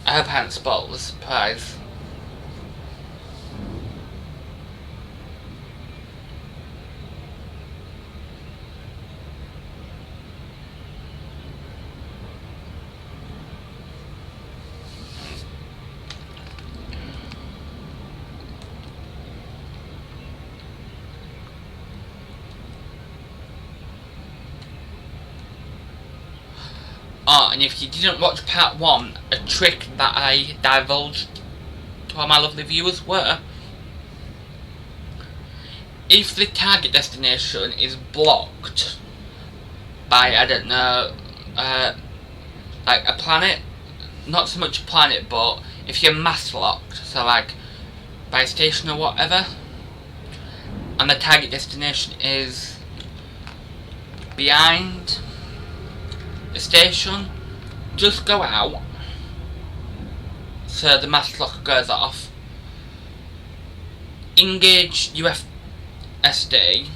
I hope I hadn't spoiled the surprise. Oh, and if you didn't watch part 1, a trick that I divulged to all my lovely viewers were, if the target destination is blocked by, I don't know, like a planet, not so much a planet, but if you're mass locked, so like by a station or whatever, and the target destination is behind the station, just go out so the mass lock goes off, engage UFSD,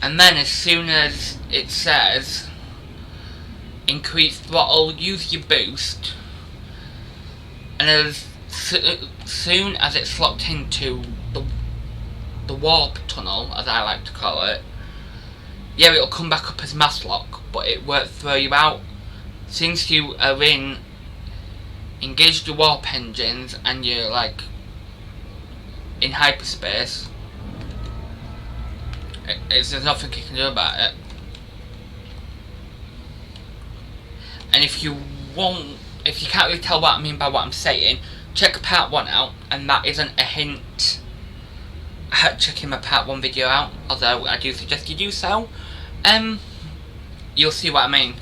and then as soon as it says increase throttle, use your boost, and as soon as it's locked into the warp tunnel, as I like to call it, yeah, it'll come back up as mass lock, but it won't throw you out. Since you are engaged your warp engines and you're like in hyperspace, there's nothing you can do about it. And if you can't really tell what I mean by what I'm saying, check part 1 out, and that isn't a hint at checking my part 1 video out, although I do suggest you do so. You'll see what I mean.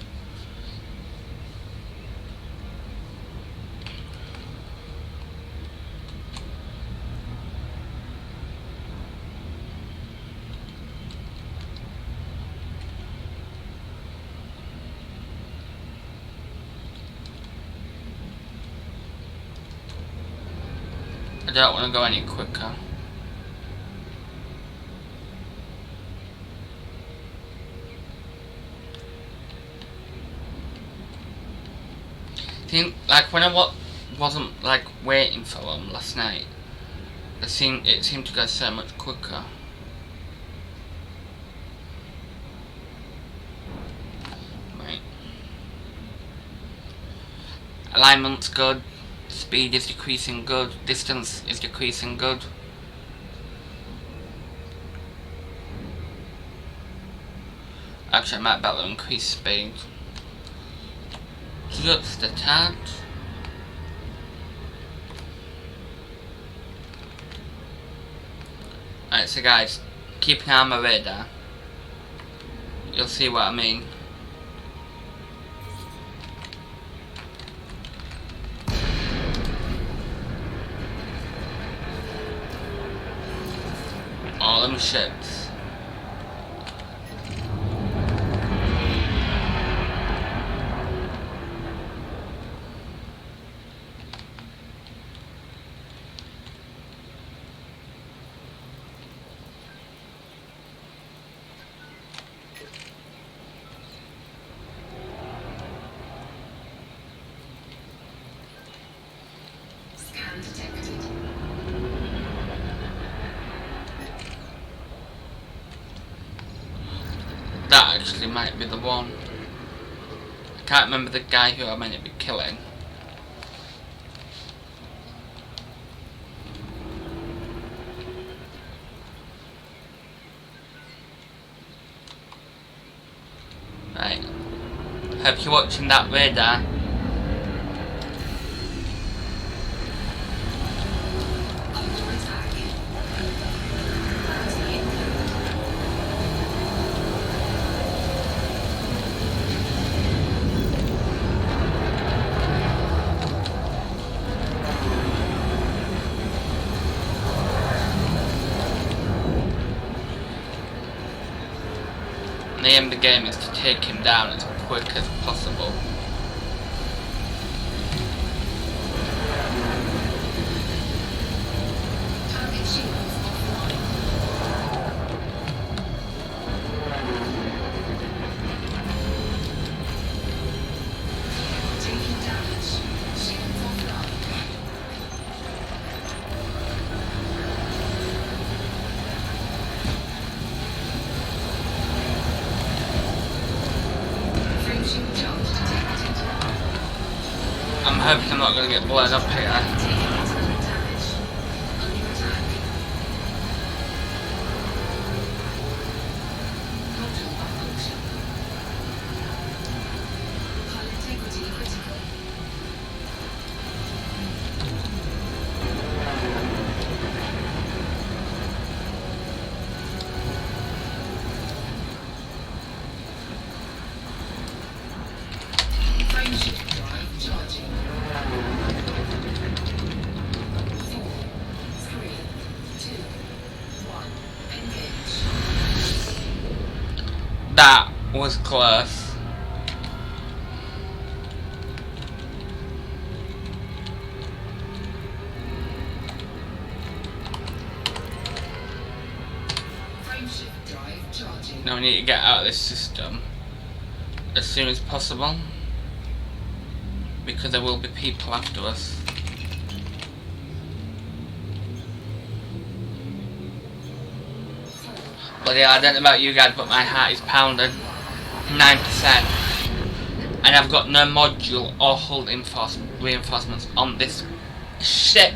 I don't want to go any quicker. Like when I wasn't like waiting for them last night, it seemed to go so much quicker. Right. Alignment's good. Speed is decreasing good. Distance is decreasing good. Actually, I might better increase speed. Just a tad. Alright, so guys, keep an eye on my radar. You'll see what I mean. All them ships. Scan detected. That actually might be the one. I can't remember the guy who I meant to be killing. Right. Hope you're watching that radar. Under attack. And the aim of the game is to take him down as quick as possible. Target shields offline. Taking damage. hope I'm not going to get blown up here. That was close. Now we need to get out of this system as soon as possible, because there will be people after us. But yeah, I don't know about you guys, but my heart is pounding 9%, and I've got no module or hull reinforcements on this ship.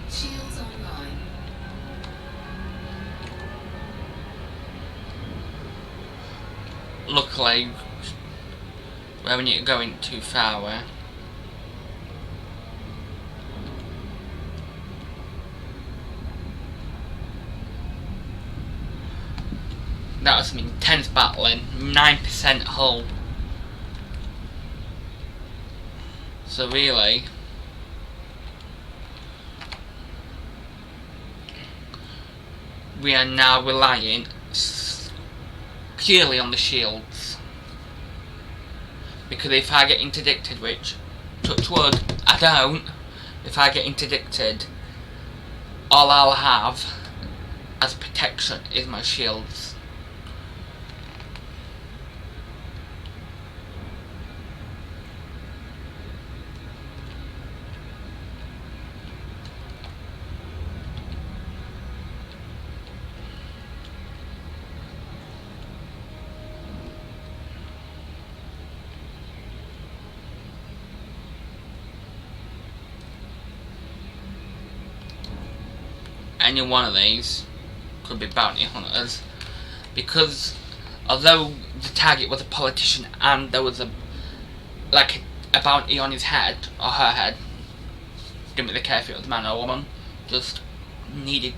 Shields online. Luckily, where we need to go in too far away. That was some intense battling. 9% hull. So really, we are now relying purely on the shields, because if I get interdicted, which, touch wood, I don't, if I get interdicted, all I'll have as protection is my shields. Any one of these could be bounty hunters, because although the target was a politician and there was a bounty on his head or her head, didn't really care if it was man or woman, just needed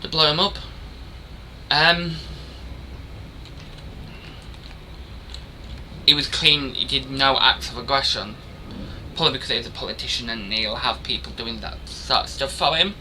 to blow him up. He was clean, he did no acts of aggression, probably because he's a politician and he'll have people doing that sort of stuff for him.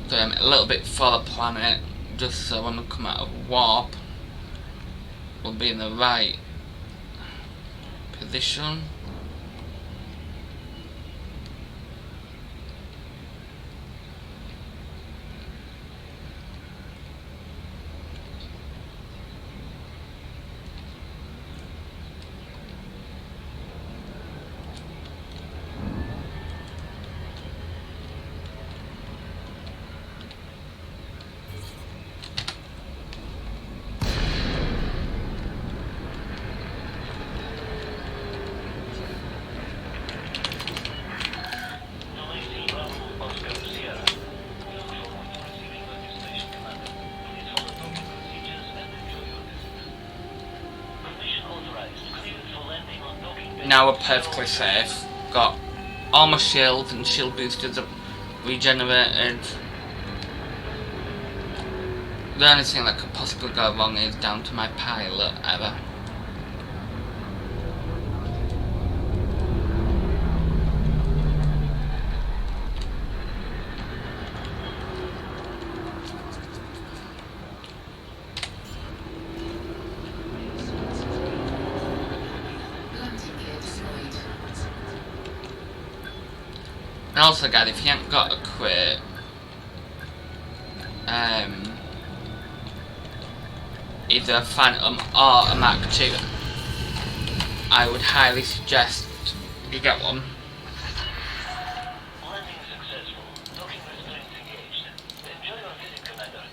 So I'm a little bit for the planet, just so when we come out of warp, we'll be in the right position. now we're perfectly safe. Got all my shields and shield boosters are regenerated. The only thing that could possibly go wrong is down to my pilot error. And also guys, if you haven't got a crate, either a Phantom or a Mark II, I would highly suggest you get one. Landing successful. Docking with planes engaged. Enjoy your visit, Commander.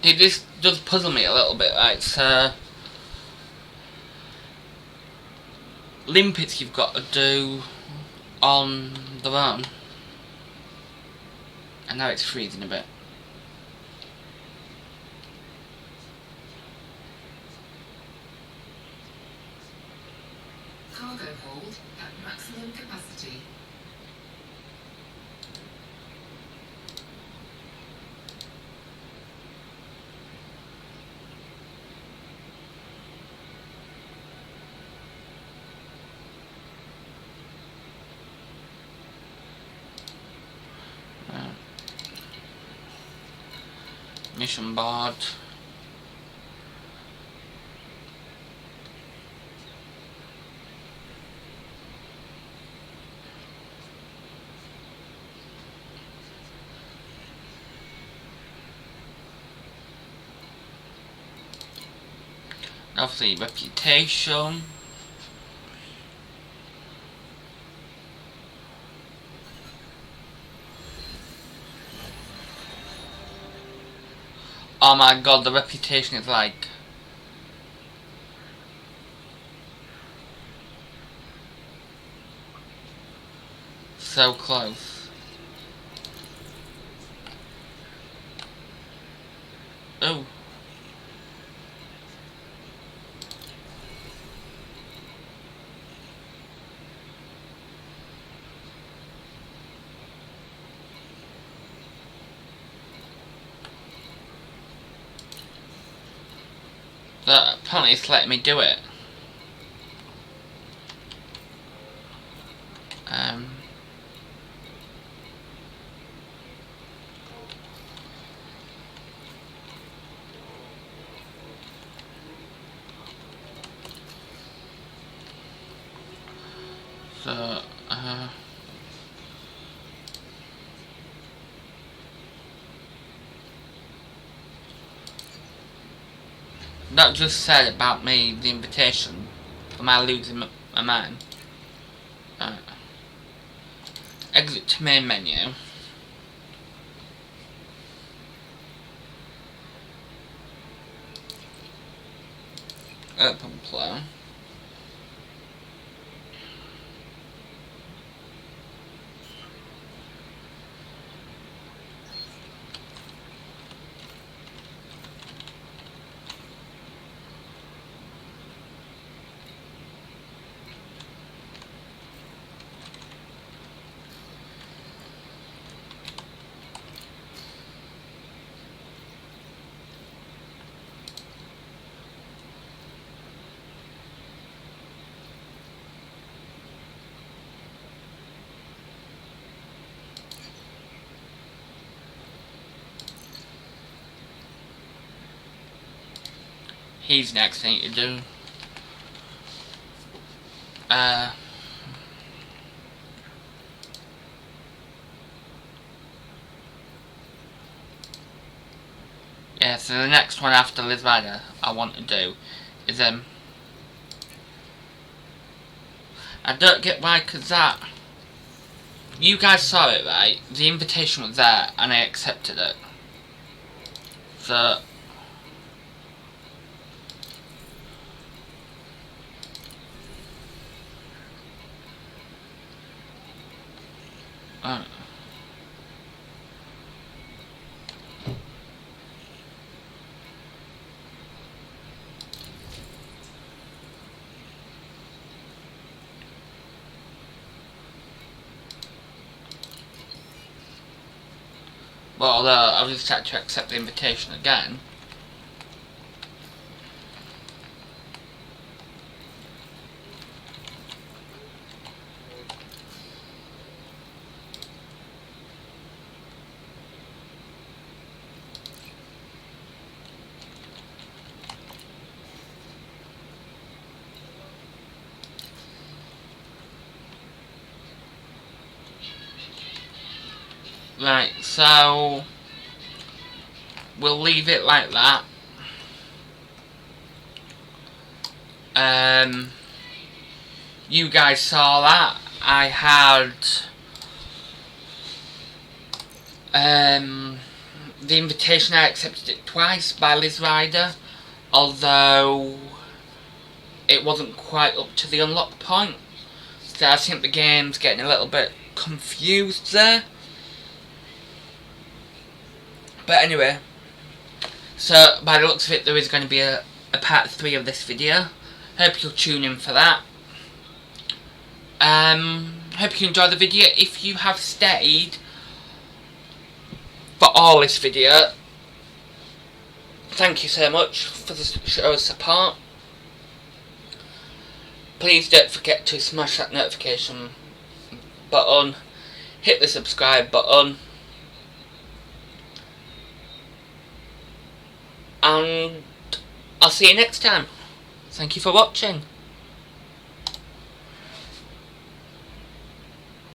This does puzzle me a little bit, right? So, limpets you've got to do on their own. And now it's freezing a bit. Cargo hold at maximum capacity. Mission board. Obviously, reputation. Oh my god, the reputation is like so close. Oh. But apparently it's letting me do it. So, that just said about me, the invitation. Am I losing my mind? Exit to main menu. Open flow. He's next thing to do. Yeah, so the next one after Liz Ryder I want to do is I don't get why, cause that you guys saw it, right? The invitation was there and I accepted it. So Well, although I've just had to accept the invitation again. Right, so we'll leave it like that. You guys saw that. I had the invitation, I accepted it twice by Liz Ryder, although it wasn't quite up to the unlock point. So I think the game's getting a little bit confused there. But anyway, so by the looks of it, there is going to be a part 3 of this video. Hope you'll tune in for that. Hope you enjoyed the video. If you have stayed for all this video, thank you so much for the show's support. Please don't forget to smash that notification button, hit the subscribe button, and I'll see you next time. Thank you for watching.